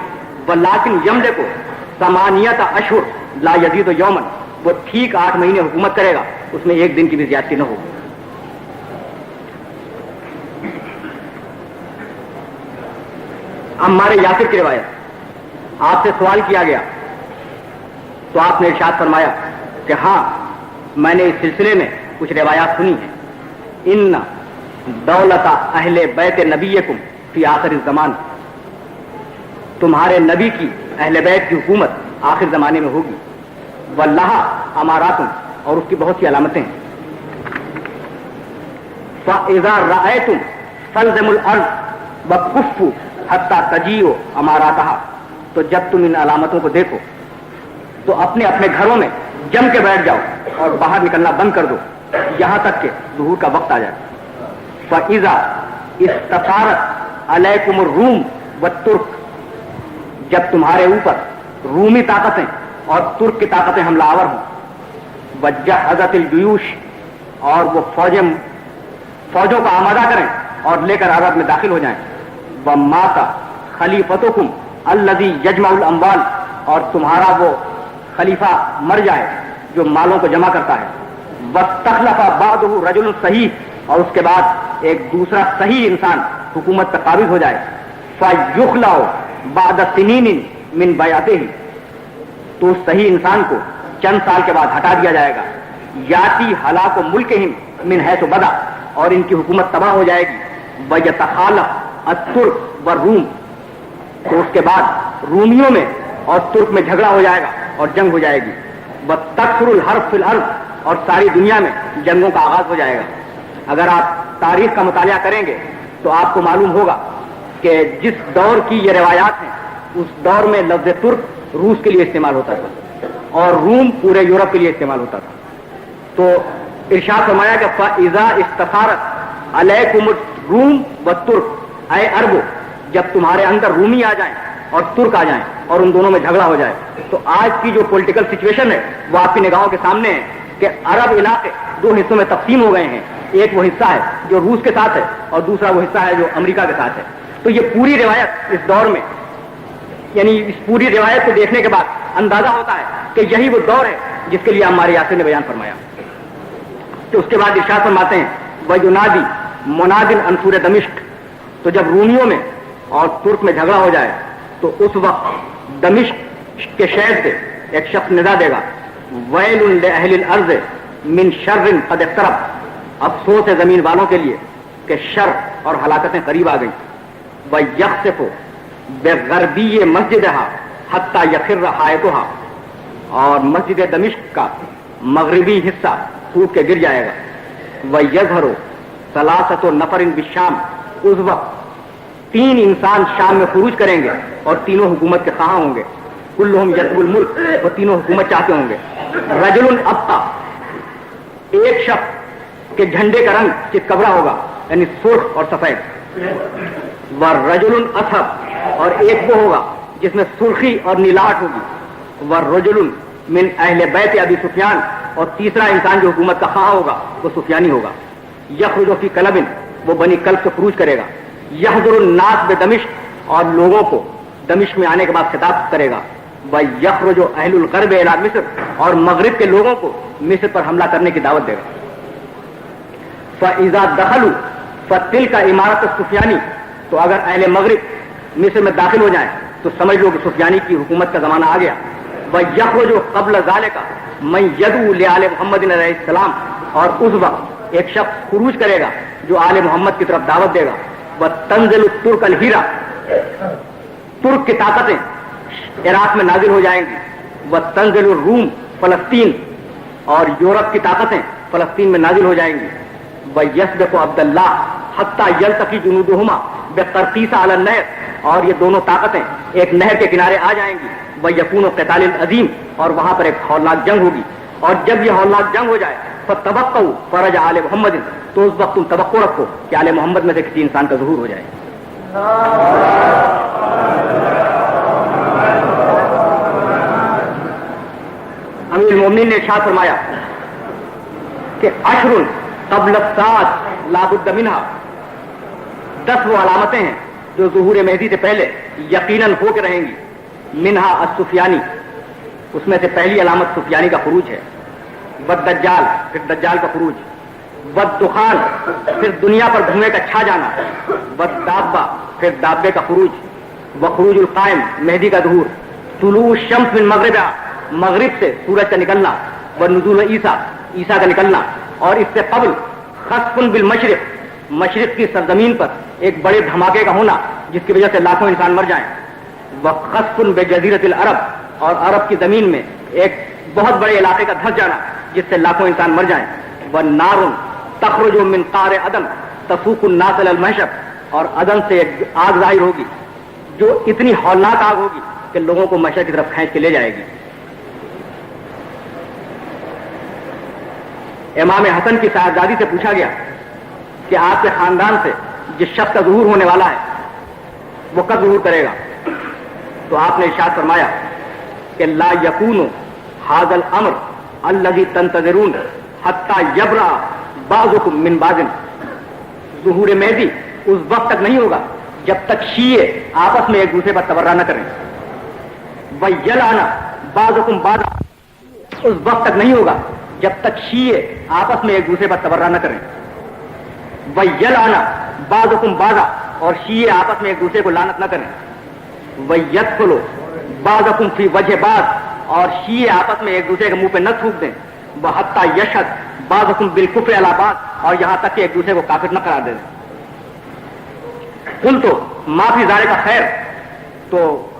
[SPEAKER 1] وَلَكِنْ يَمْلِكُ 8 أَشْهُرَ لَا يَزِيدُ يَوْمًا، وہ ٹھیک 8 مہینے حکومت کرے گا، اس میں ایک دن کی بھی زیادتی نہ ہوگی. عمار یاسر کی روایت، آپ سے سوال کیا گیا تو آپ نے ارشاد فرمایا کہ ہاں میں نے اس سلسلے میں کچھ روایات سنی ہیں. ان دولت اہل بیت نبیکم فی آخر الزمان، تمہارے نبی کی اہل بیت کی حکومت آخر زمانے میں ہوگی. واللہ امارات، اور اس کی بہت سی علامتیں ہیں. فاذا رأیتم فالزموا الارض وکفوا حتی تجیئوا اماراتها، تو جب تم ان علامتوں کو دیکھو تو اپنے اپنے گھروں میں جم کے بیٹھ جاؤ اور باہر نکلنا بند کر دو یہاں تک کہ ظہور کا وقت آ جائے. فَإِذَا اسْتَثَارَتْ عَلَيْكُمُ الرُّومُ وَالتُّرْكُ، جب تمہارے اوپر رومی طاقتیں اور ترک کی طاقتیں حملہ آور ہوں. وَجَهَّزَتِ الْجُيُوشُ، اور وہ فوجوں کو آمادہ کریں اور لے کر عرب میں داخل ہو جائیں. وَمَاتَ خَلِيفَتُكُمْ الَّذِي يَجْمَعُ الْأَمْوَالَ، اور تمہارا وہ خلیفہ مر جائے جو مالوں کو جمع کرتا ہے. وَاسْتَخْلَفَ بَعْدُهُ رَجُلٌ صَحِيحٌ، اور اس کے بعد ایک دوسرا صحیح انسان حکومت پر قابض ہو جائے. فَيُخْلَعُ بَعْدَ سِنِينٍ مِنْ بَيْعَتِهِ، تو اس صحیح انسان کو چند سال کے بعد ہٹا دیا جائے گا. یاتی ہلاک ملکہم من حیث بدا، اور ان کی حکومت تباہ ہو جائے گی. وَيَتَخَالَفُ التُّرْكُ وَالرُّومُ، تو اس کے بعد رومیوں میں اور ترک میں جھگڑا ہو جائے گا اور جنگ ہو جائے گی. وَتَكْثُرُ الْحَرْبُ فِي الْأَرْضِ، اور ساری دنیا میں جنگوں کا آغاز ہو جائے گا. اگر آپ تاریخ کا مطالعہ کریں گے تو آپ کو معلوم ہوگا کہ جس دور کی یہ روایات ہیں اس دور میں لفظ ترک روس کے لیے استعمال ہوتا تھا اور روم پورے یورپ کے لیے استعمال ہوتا تھا. تو ارشاد فرمایا کہ فَإِذَا اسْتَثَارَتْ عَلَيْكُمُ الرُّومُ وَالتُّرْكُ، اے اربو جب تمہارے اندر رومی آ جائیں اور ترک آ جائیں اور ان دونوں میں جھگڑا ہو جائے. تو آج کی جو پولیٹیکل سچویشن ہے وہ آپ کی نگاہوں کے سامنے ہے کہ عرب علاقے دو حصوں میں تقسیم ہو گئے ہیں. ایک وہ حصہ ہے جو روس کے ساتھ ہے اور دوسرا وہ حصہ ہے جو امریکہ کے ساتھ ہے. تو یہ پوری روایت اس دور میں یعنی اس پوری روایت کو دیکھنے کے بعد اندازہ ہوتا ہے کہ یہی وہ دور ہے جس کے لیے ہمارے یاسر نے بیان فرمایا. تو اس کے بعد ارشاد فرماتے ہیں وَيُنَادِي مُنَادٍ عَنْ سُورِ دمشق. تو جب رومیوں میں اور ترک میں جھگڑا ہو جائے تو اس وقت دمشق کے شہر سے ایک شخص ندا دے گا وَيْلٌ لِأَهْلِ الْأَرْضِ مِنْ شَرٍّ قَدْ اقْتَرَبَ. افسوس ہے زمین والوں کے لیے کہ شر اور ہلاکتیں قریب آ گئیں. وَيَخْسِفُ بِغَرْبِيِّ مَسْجِدِهَا حَتَّى يَخِرَّ حَائِطُهَا. اور مسجد دمشق کا مغربی حصہ ٹوٹ کے گر جائے گا. وَيَظْهَرُ ثَلَاثَةُ نَفَرٍ بِالشَّامِ. اس وقت 3 انسان شام میں خروج کریں گے اور تینوں حکومت کے خواہاں ہوں گے. کلہم یطلب الملک. وہ تینوں حکومت چاہتے ہوں گے. رجل ابقا ایک شخص کے جھنڈے کا رنگ چتکبرا ہوگا یعنی سرخ اور سفید. ورجل اسحب اور ایک وہ ہوگا جس میں سرخی اور نیلاٹ ہوگی. ورجل من اہل بیت ابی سفیان اور تیسرا انسان جو حکومت کا خواہاں ہوگا وہ سفیانی ہوگا. یخرج فی کلب وہ بنی کلب سے خروج کرے گا. یحضر الناس بدمشق اور لوگوں کو دمشق میں آنے کے بعد خطاب کرے گا. وَيَخْرُجُ أَهْلُ الْغَرْبِ إِلَى مصر اور مغرب کے لوگوں کو مصر پر حملہ کرنے کی دعوت دے گا. فَإِذَا دَخَلُوا فَتِلْكَ عِمَارَةُ السُّفْيَانِ. تو اگر اہل مغرب مصر میں داخل ہو جائیں تو سمجھ لو کہ سفیانی کی حکومت کا زمانہ آ گیا. وَيَخْرُجُ قَبْلَ ذَلِكَ مَنْ يَدْعُو لِآلِ مُحَمَّدٍ علیہ السلام. اور اس وقت ایک شخص خروج کرے گا جو آل محمد کی طرف دعوت دے گا. وَتَنزِلُ التُّرْكَ الْهِيرَةَ. ترک کی طاقتیں عراق میں نازل ہو جائیں گی. وَتَنزِلُ الروم فلسطین اور یورپ کی طاقتیں فلسطین میں نازل ہو جائیں گی. وَيَسْبِقُ عَبْدُ اللَّهِ حَتَّى يَلْتَقِي جُنُودُهُمَا بِقَرْطِيسَ عَلَى النَّهْرِ. اور یہ دونوں طاقتیں ایک نہر کے کنارے آ جائیں گی. وَيَكُونُ قِتَالٌ عَظِيمٌ اور وہاں پر ایک ہولناک جنگ ہوگی. اور جب یہ ہولناک جنگ ہو جائے فَتَوَقَّوْا فَرَجَ آلِ مُحَمَّدٍ. تو اس وقت تم توقع رکھو کہ آل محمد میں سے کسی انسان کا ظہور ہو جائے. امیر المومنین نے ارشاد فرمایا کہ عشر قبل الساعة لا بد منها. 10 وہ علامتیں ہیں جو ظہور مہدی سے پہلے یقیناً ہو کے رہیں گی. منها السفیانی اس میں سے پہلی علامت سفیانی کا خروج ہے. والدجال پھر دجال کا خروج. والدخان پھر دنیا پر دھوئیں کا چھا جانا. والدابہ پھر دابے کا خروج. وخروج القائم مہدی کا ظہور. طلوع الشمس من مغربها مغرب سے سورج کا نکلنا. ونزول عیسیٰ عیسیٰ کا نکلنا. اور اس سے قبل خسف بالمشرق مشرق کی سرزمین پر ایک بڑے دھماکے کا ہونا جس کی وجہ سے لاکھوں انسان مر جائیں. وخسف بجزیرۃ العرب اور عرب کی زمین میں ایک بہت بڑے علاقے کا دھنس جانا جس سے لاکھوں انسان مر جائیں. والنار تخرج من قعر عدن تسوق الناس الى المحشر اور عدن سے ایک آگ ظاہر ہوگی جو اتنی ہولناک آگ ہوگی کہ لوگوں کو محشر کی طرف کھینچ کے لے جائے گی. امام حسن کی صاحبزادی سے پوچھا گیا کہ آپ کے خاندان سے جس شخص کا ظہور ہونے والا ہے وہ کب ظہور کرے گا؟ تو آپ نے ارشاد فرمایا کہ لا یکون ھذا الامر الذی تنتظرون حتی یبرأ بعضکم من بعض. ظہور مہدی اس وقت تک نہیں ہوگا جب تک شیعہ آپس میں ایک دوسرے پر تبرہ نہ کریں. ویلعن بعضکم بعضا اس وقت تک نہیں ہوگا جب تک شیعہ آپس میں ایک دوسرے پر تبرہ نہ کریں. ویلعن بعضکم بعضا اور شیعہ آپس میں ایک دوسرے کو لعنت نہ کریں. ویدخل بعضکم فی وجہ بعض اور شیعہ آپس میں ایک دوسرے کے منہ پہ نہ تھوک دیں. وحتی یشہد بعضکم بالکفر علی بعض اور یہاں تک کہ ایک دوسرے کو کافر نہ قرار دیں. قل تو ما فی ذالک خیر. تو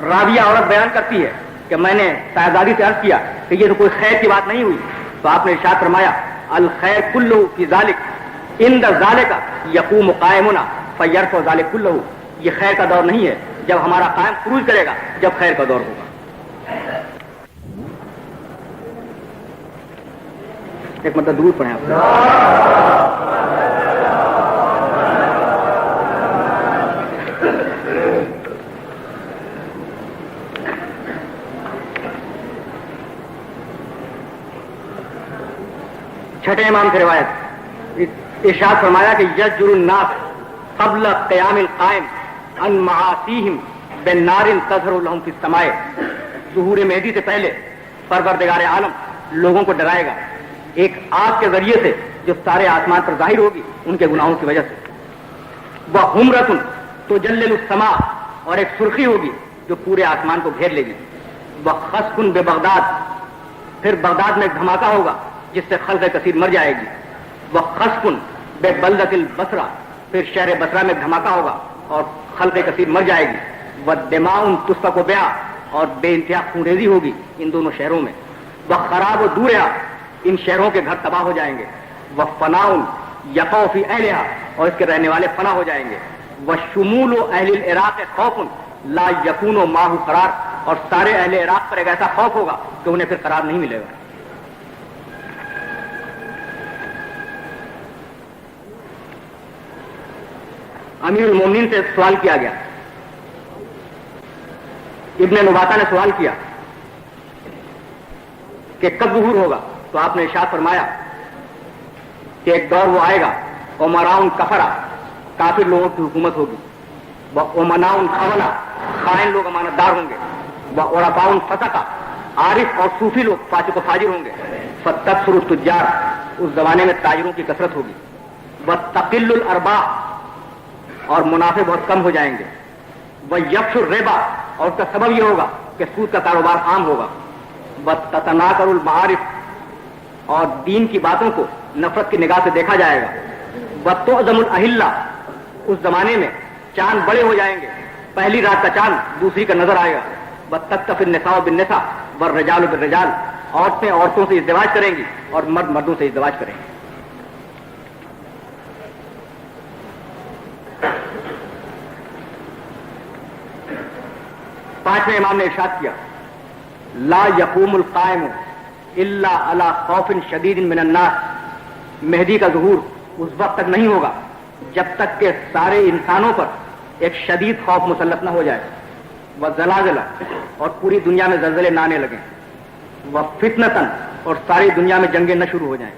[SPEAKER 1] راویہ عورت بیان کرتی ہے کہ میں نے صاحبزادی سے عرض کیا کہ یہ تو کوئی خیر کی بات نہیں ہوئی. تو آپ نے ارشاد فرمایا الخیر کلہ فی ذالک عند ذالک یقوم قائمنا فیرفع ذالک کلہ. یہ خیر کا دور نہیں ہے جب ہمارا قائم خروج کرے گا جب خیر کا دور ہوگا. ایک مطلب دور پڑھیں آپ. چھٹے امام سے روایت ارشاد فرمایا کہ یزجر الناس قبل قیام القائم ان معاصیہم بالنار تظہر لہم فی السماء. ظہور مہدی سے پہلے پروردگار عالم لوگوں کو ڈرائے گا ایک آگ کے ذریعے سے جو سارے آسمان پر ظاہر ہوگی ان کے گناہوں کی وجہ سے. وحمرۃ تجلل السماء, اور ایک سرخی ہوگی جو پورے آسمان کو گھیر لے گی. وخسف ببغداد, پھر بغداد میں ایک دھماکہ ہوگا جس سے خلق کثیر مر جائے گی. وخسف ببلدۃ البصرہ, پھر شہر بصرہ میں دھماکہ ہوگا اور خلق کثیر مر جائے گی. ودماء تسفک بہا, اور بے انتہا خونریزی ہوگی ان دونوں شہروں میں. وخراب دورہا, ان شہروں کے گھر تباہ ہو جائیں گے. وفناء یقع فی اہلہا, اور اس کے رہنے والے فنا ہو جائیں گے. وشمول اہل العراق خوف لا یکون معہ قرار, اور سارے اہل عراق پر ایک ایسا خوف ہوگا کہ انہیں پھر قرار نہیں ملے گا. امیر المومنین سے سوال کیا گیا, ابن نباتہ نے سوال کیا کہ کب ظہور ہوگا, تو آپ نے ارشاد فرمایا کہ ایک دور وہ آئے گا عمراء کفرا, کافر لوگوں کی حکومت ہوگی. وامناء خونہ, خائن لوگ امانت دار ہوں گے. وعرفاء فسقہ, عارف اور صوفی لوگ فاسق و فاجر ہوں گے. فتکثر التجار, اس زمانے میں تاجروں کی کثرت ہوگی. وتقل الارباح, اور منافع بہت کم ہو جائیں گے. ویکثر الربا, اور اس کا سبب یہ ہوگا کہ سود کا کاروبار عام ہوگا. وتتناکر المعارف, اور دین کی باتوں کو نفرت کی نگاہ سے دیکھا جائے گا. وتعظم الاہلہ, اس زمانے میں چاند بڑے ہو جائیں گے, پہلی رات کا چاند دوسری کا نظر آئے گا. وتکتفی النساء بالنساء والرجال بالرجال, عورتیں عورتوں سے ازدواج کریں گی اور مرد مردوں سے ازدواج کریں گے. پانچویں امام نے ارشاد کیا لا یقوم القائم الا علی خوف شدید من الناس, مہدی کا ظہور اس وقت تک نہیں ہوگا جب تک کہ سارے انسانوں پر ایک شدید خوف مسلط نہ ہو جائے. وزلازل, اور پوری دنیا میں زلزلے نہ آنے لگیں. وفتنتن, اور ساری دنیا میں جنگیں نہ شروع ہو جائیں.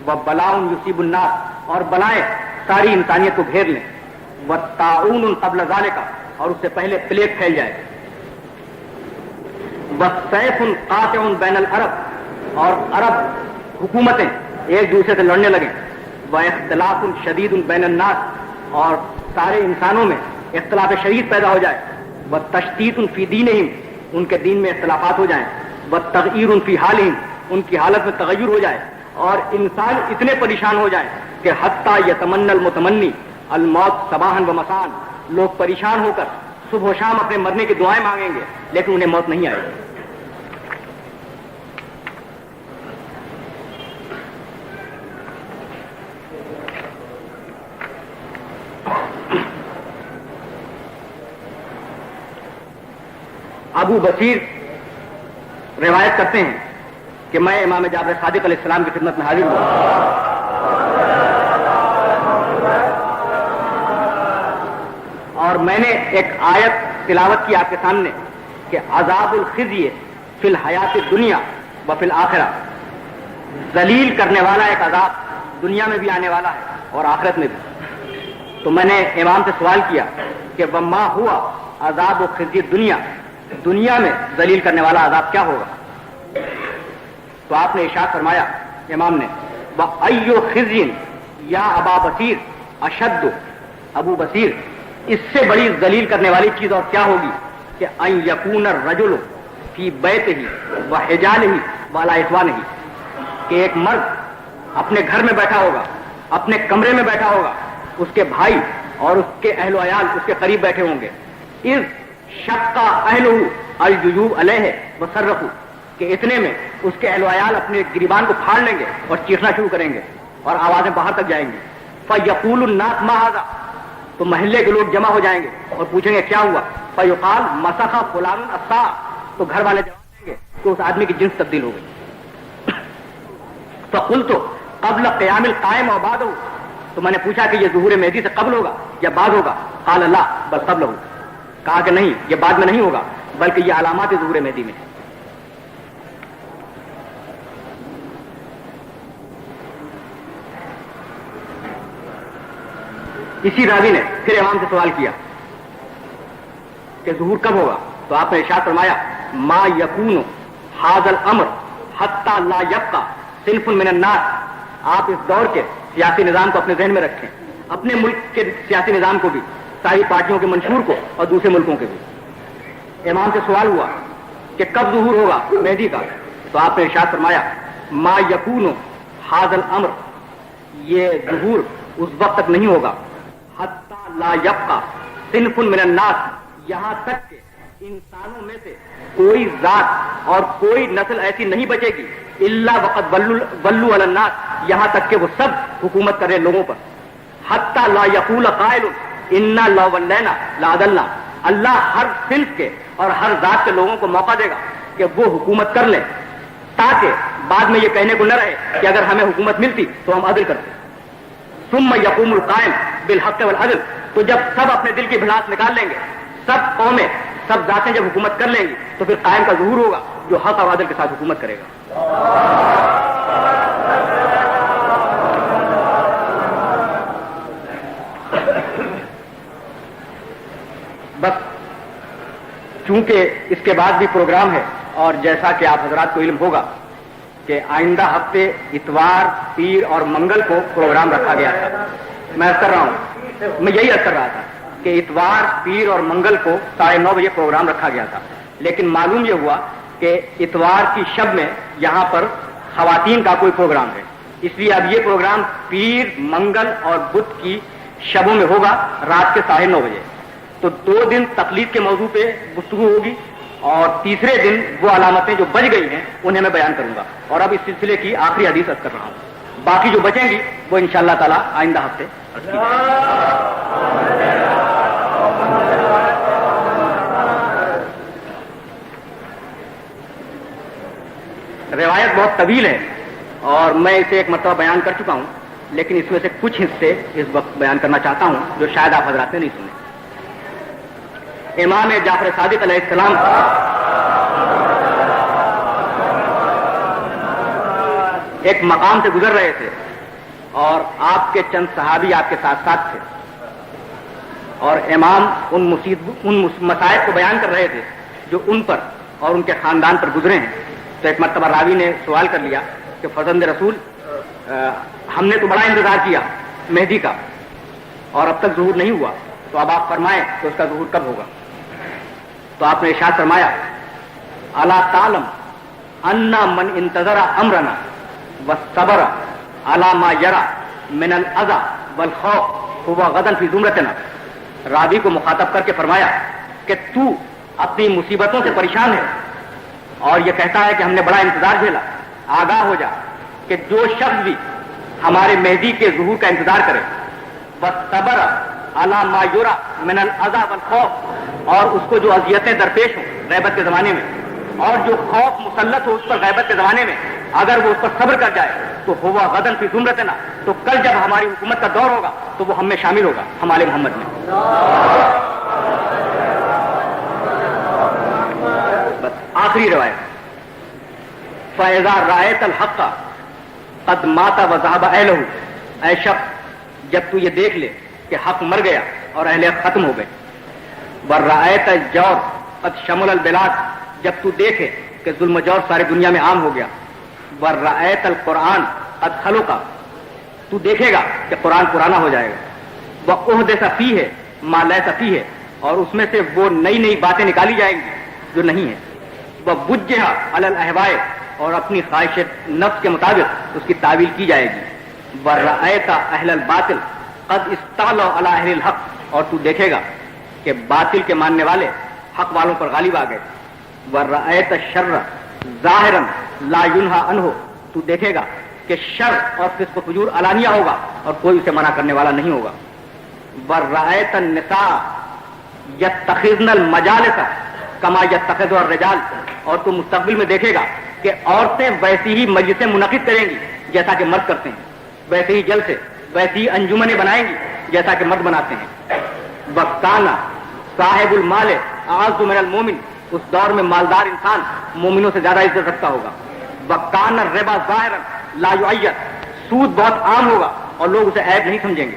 [SPEAKER 1] وبلاء یصیب الناس, اور بلائیں ساری انسانیت کو گھیر لیں. وطاعون قبل ذالک, اور اس سے پہلے پلیگ پھیل جائے. وسیف قاطع بین العرب, اور عرب حکومتیں ایک دوسرے سے لڑنے لگیں. واختلاف شدید بین الناس, اور سارے انسانوں میں اختلاف شدید پیدا ہو جائے. وتشتیت فی دینہم, ان کے دین میں اختلافات ہو جائیں. وتغییر فی حالہم, ان کی حالت میں تغیر ہو جائے. اور انسان اتنے پریشان ہو جائیں کہ حتی یتمنی المتمنی الموت صباحا و مساء, لوگ پریشان ہو کر صبح و شام اپنے مرنے کی دعائیں مانگیں گے لیکن انہیں موت نہیں آئے گی. ابو بصیر روایت کرتے ہیں کہ میں امام جعفر صادق علیہ السلام کی خدمت میں حاضر ہوں, اور میں نے ایک آیت تلاوت کی آپ کے سامنے کہ عذاب الخزی فی الحیات الدنیا و فی الآخرہ, ذلیل کرنے والا ایک عذاب دنیا میں بھی آنے والا ہے اور آخرت میں بھی. تو میں نے امام سے سوال کیا کہ وما ہوا عذاب الخزی دنیا, دنیا میں ذلیل کرنے والا عذاب کیا ہوگا؟ تو آپ نے ارشاد فرمایا امام نے وَأَيُّ خِزْيٍ یا ابا بصیر اشد, ابو بصیر اس سے بڑی ذلیل کرنے والی چیز اور کیا ہوگی کہ ان یکون الرجل فی بیتہ وحجالہ ولا اخوانہ, کہ ایک مرد اپنے گھر میں بیٹھا ہوگا, اپنے کمرے میں بیٹھا ہوگا, اس کے بھائی اور اس کے اہل و عیال اس کے قریب بیٹھے ہوں گے. اذ شقا اہلہ الجیوب علیہ وصرخوا, کہ اتنے میں اس کے اہل و عیال اپنے گریبان کو پھاڑ لیں گے اور چیخنا شروع کریں گے اور آوازیں باہر تک جائیں گی. فیقول الناس ما ھذا, تو محلے کے لوگ جمع ہو جائیں گے اور پوچھیں گے کیا ہوا. فیقال مسخ فلان الصاع, تو گھر والے جواب دیں گے کہ اس آدمی کی جنس تبدیل ہو گئی. فقلت قبل قیام القائم و بعدہ, تو میں نے پوچھا کہ یہ ظہور مہدی سے قبل ہوگا یا بعد ہوگا؟ قال لا بل قبل ہوگا, کہا کہ نہیں یہ بعد میں نہیں ہوگا بلکہ یہ علامات ظہور مہدی میں ہے. اسی راوی نے پھر امام سے سوال کیا کہ ظہور کب ہوگا؟ تو آپ نے ارشاد فرمایا ما یکون ھذا الامر حتی لا یبقى صنف من الناس. آپ اس دور کے سیاسی نظام کو اپنے ذہن میں رکھیں، اپنے ملک کے سیاسی نظام کو بھی، ساری پارٹیوں کے منشور کو اور دوسرے ملکوں کے بھی. امام سے سوال ہوا کہ کب ظہور ہوگا مہدی کا؟ تو آپ نے ارشاد فرمایا ما یکون ھذا الامر، یہ ظہور اس وقت تک نہیں ہوگا حتی لا یبقى صنف من الناس، یہاں تک کہ انسانوں میں سے کوئی ذات اور کوئی نسل ایسی نہیں بچے گی الا وقد ولوا علی الناس، یہاں تک کہ وہ سب حکومت کر رہے لوگوں پر. حتی لا یقول قائل انا لو ولینا لعدلنا، اللہ ہر صنف کے اور ہر ذات کے لوگوں کو موقع دے گا کہ وہ حکومت کر لیں، تاکہ بعد میں یہ کہنے کو نہ رہے کہ اگر ہمیں حکومت ملتی تو ہم عدل کرتے. ثم یقوم القائم بالحق والعدل، تو جب سب اپنے دل کی بھڑاس نکال لیں گے، سب قومیں سب ذاتیں جب حکومت کر لیں گی تو پھر قائم کا ظہور ہوگا جو حق اور عدل کے ساتھ حکومت کرے گا. بس چونکہ اس کے بعد بھی پروگرام ہے، اور جیسا کہ آپ حضرات کو علم ہوگا کہ آئندہ ہفتے اتوار، پیر اور منگل کو پروگرام رکھا گیا تھا. میں عرض کر رہا ہوں، میں یہی عرض کر رہا تھا کہ اتوار، پیر اور منگل کو 9:30 بجے پروگرام رکھا گیا تھا، لیکن معلوم یہ ہوا کہ اتوار کی شب میں یہاں پر خواتین کا کوئی پروگرام ہے، اس لیے اب یہ پروگرام پیر، منگل اور بدھ کی شبوں میں ہوگا رات کے 9:30 بجے. تو 2 دن تقلید کے موضوع پہ گفتگو ہوگی، اور تیسرے دن وہ علامتیں جو بچ گئی ہیں انہیں میں بیان کروں گا. اور اب اس سلسلے کی آخری حدیث عرض کر رہا ہوں، باقی جو بچیں گی وہ انشاءاللہ تعالی آئندہ ہفتے عرض کی جائیں گی. روایت بہت طویل ہے اور میں اسے ایک مرتبہ بیان کر چکا ہوں، لیکن اس میں سے کچھ حصے اس وقت بیان کرنا چاہتا ہوں جو شاید آپ حضرات نے نہیں سنے. امام جعفر صادق علیہ السلام ایک مقام سے گزر رہے تھے اور آپ کے چند صحابی آپ کے ساتھ ساتھ تھے، اور امام ان مصائب کو بیان کر رہے تھے جو ان پر اور ان کے خاندان پر گزرے ہیں. تو ایک مرتبہ راوی نے سوال کر لیا کہ فرزند رسول، ہم نے تو بڑا انتظار کیا مہدی کا اور اب تک ظہور نہیں ہوا، تو اب آپ فرمائیں کہ اس کا ظہور کب ہوگا؟ تو آپ نے ارشاد فرمایا الا تعلم ان من انتظر امرنا والصبر على ما يرى من الاذى والخوف هو غدا في زمرتنا. راوی کو مخاطب کر کے فرمایا کہ تو اپنی مصیبتوں سے پریشان ہے اور یہ کہتا ہے کہ ہم نے بڑا انتظار جھیلا. آگاہ ہو جا کہ جو شخص بھی ہمارے مہدی کے ظہور کا انتظار کرے، والصبر على ما يرى من الاذى والخوف، اور اس کو جو اذیتیں درپیش ہوں غیبت کے زمانے میں اور جو خوف مسلط ہو اس پر غیبت کے زمانے میں، اگر وہ اس پر صبر کر جائے تو ہوا غدن فی زمرتنا، تو کل جب ہماری حکومت کا دور ہوگا تو وہ ہم میں شامل ہوگا، ہمارے محمد میں. بس آخری روایت، فَإِذَا رَأَيْتَ الْحَقَّ قَدْ مَاتَ وَذَهَبَ أَهْلُهُ، اے شخص جب تو یہ دیکھ لے کہ حق مر گیا اور اہل حق ختم ہو گئے. وَرَأَيْتَ الْجَوْرَ قَدْ شَمَلَ الْبِلَادَ، جب تو دیکھے کہ ظلم و جور ساری دنیا میں عام ہو گیا. وَرَأَيْتَ الْقُرْآنَ قَدْ خَلُقَ، تو دیکھے گا کہ قرآن پرانا ہو جائے گا. وَأُحْدِثَ فِيهِ مَا لَيْسَ فِيهِ، اور اس میں سے وہ نئی نئی باتیں نکالی جائیں گی جو نہیں ہیں. وَبُجِّهَ عَلَى الْأَهْوَاءِ، اور اپنی خواہش نفس کے مطابق اس کی تعویل کی جائے گی. وَرَأَيْتَ أَهْلَ الْبَاطِلِ قَدْ اسْتَعْلَوْا عَلَى أَهْلِ الْحَقِّ، اور تو دیکھے گا کہ باطل کے ماننے والے حق والوں پر غالب آ گئے. وَرَأَيْتَ الشَّرَّ ظَاهِرًا لَا يُنْهَى عَنْهُ، تو دیکھے گا کہ شر اور فسق و فجور علانیہ ہوگا اور کوئی اسے منع کرنے والا نہیں ہوگا. وَرَأَيْتَ النِّسَاءَ يَتَّخِذْنَ الْمَجَالِسَ كَمَا يَتَّخِذُ الرِّجَالُ، اور تو مستقبل میں دیکھے گا کہ عورتیں ویسی ہی مجلسیں منعقد کریں گی جیسا کہ مرد کرتے ہیں، ویسے ہی جلسے، ویسی ہی انجمنیں بنائیں گی جیسا کہ مرد بناتے ہیں. وَكَانَ صاحب المال اعز من المومن، اس دور میں مالدار انسان مومنوں سے زیادہ عزت رکھتا ہوگا. وَكَانَ الرِّبَا ظَاهِرًا لَا يُعَيَّدْ، سود بہت عام ہوگا اور لوگ اسے عیب نہیں سمجھیں گے.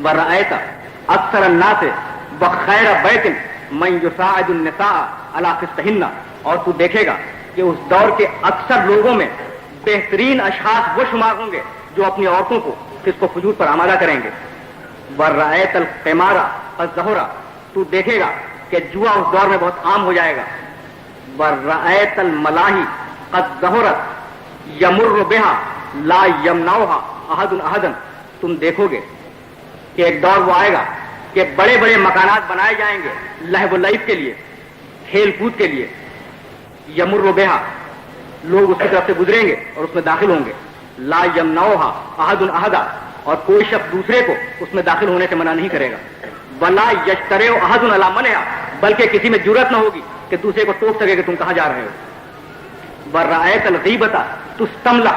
[SPEAKER 1] ورأیت اکثر الناس بخیر بیت من یساعد النساء علی فسقہن، اور تو دیکھے گا کہ اس دور کے اکثر لوگوں میں بہترین اشخاص وہ شمار ہوں گے جو اپنی عورتوں کو فسق و فجور پر آمادہ کریں گے. ورأیت القمار الزہرا، تو دیکھے گا کہ جوا اس دور میں بہت عام ہو جائے گا. ورأیت الملاہی قد ظہرت یمر بہا لا یمنعها احد احدا، تم دیکھو گے کہ ایک دور وہ آئے گا کہ بڑے بڑے مکانات بنائے جائیں گے لہو و لعب کے لیے، کھیل کود کے لیے. یمر بہا، لوگ اس کی طرف سے گزریں گے اور اس میں داخل ہوں گے. لا یمنعها احد احدا، اور کوئی شخص دوسرے کو اس میں داخل ہونے سے منع نہیں کرے گا. ولا یشترع احد علی منعها، بلکہ کسی میں جرأت نہ ہوگی کہ دوسرے کو ٹوک سکے کہ تم کہاں جا رہے ہو. ورأیت الغیبۃ تستملع،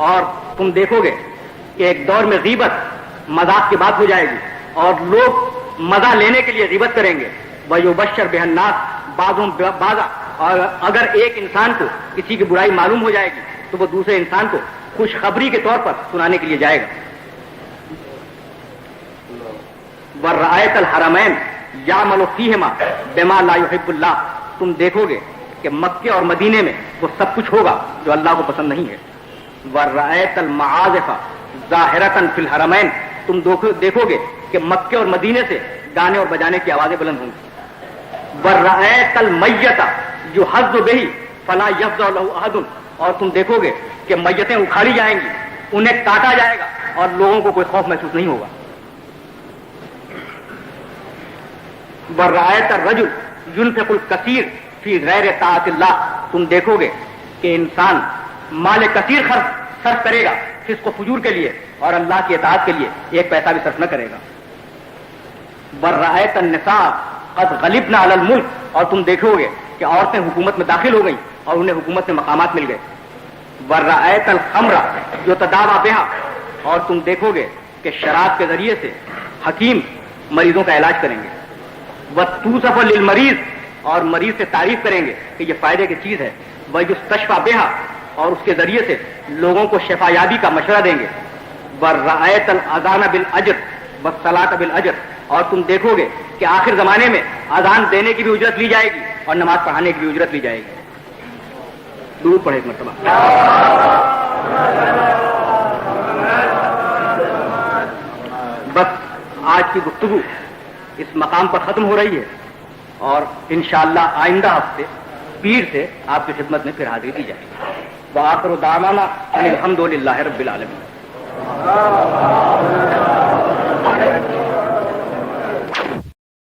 [SPEAKER 1] اور تم دیکھو گے کہ ایک دور میں غیبت مذاق کی بات ہو جائے گی اور لوگ مزہ لینے کے لیے غیبت کریں گے. ویبشر بها الناس بعضهم بعضا، اور اگر ایک انسان کو کسی کی برائی معلوم ہو جائے گی تو وہ دوسرے انسان کو خوشخبری کے طور پر سنانے کے لیے جائے گا. ورأیت الحرمین یعمل فیہما بما لا یحب اللہ، تم دیکھو گے کہ مکے اور مدینے میں وہ سب کچھ ہوگا جو اللہ کو پسند نہیں ہے. ورأیت المعازف ظاہرۃ فی الحرمین، تم دیکھو گے کہ مکے اور مدینے سے گانے اور بجانے کی آوازیں بلند ہوں گی. ورأیت المیت یحظ بہ فلا یفزع له احد، اور تم دیکھو گے کہ میتیں اکھاڑی جائیں گی، انہیں کاٹا جائے گا اور لوگوں کو کوئی خوف محسوس نہیں ہوگا. ورأیت الرجل ينفق الکثیر فی غیر طاعت اللہ، تم دیکھو گے کہ انسان مال کثیر صرف کرے گا فسق و فجور کے لیے اور اللہ کی اطاعت کے لیے ایک پیسہ بھی صرف نہ کرے گا. ورأیت النساء قد غلبن علی الملک، اور تم دیکھو گے کہ عورتیں حکومت میں داخل ہو گئیں اور انہیں حکومت میں مقامات مل گئے. ورأیت الخمر یتداوی بہا، اور تم دیکھو گے کہ شراب کے ذریعے سے حکیم مریضوں کا علاج کریں گے. وتوصف للمریض، اور مریض سے تعریف کریں گے کہ یہ فائدے کی چیز ہے. ویستشفی بہا، اور اس کے ذریعے سے لوگوں کو شفا یابی کا مشورہ دیں گے. ورأیت الاذان بالاجر والصلاۃ بالاجر، اور تم دیکھو گے کہ آخر زمانے میں اذان دینے کی بھی اجرت لی جائے گی اور نماز پڑھانے کی بھی اجرت لی جائے گی. درود پڑھے ایک مرتبہ. بس آج کی گفتگو اس مقام پر ختم ہو رہی ہے اور انشاءاللہ آئندہ ہفتے پیر سے آپ کی خدمت میں پھر حاضری دی جائے گی. وآخر دعوانا ان الحمد للہ رب العالمین.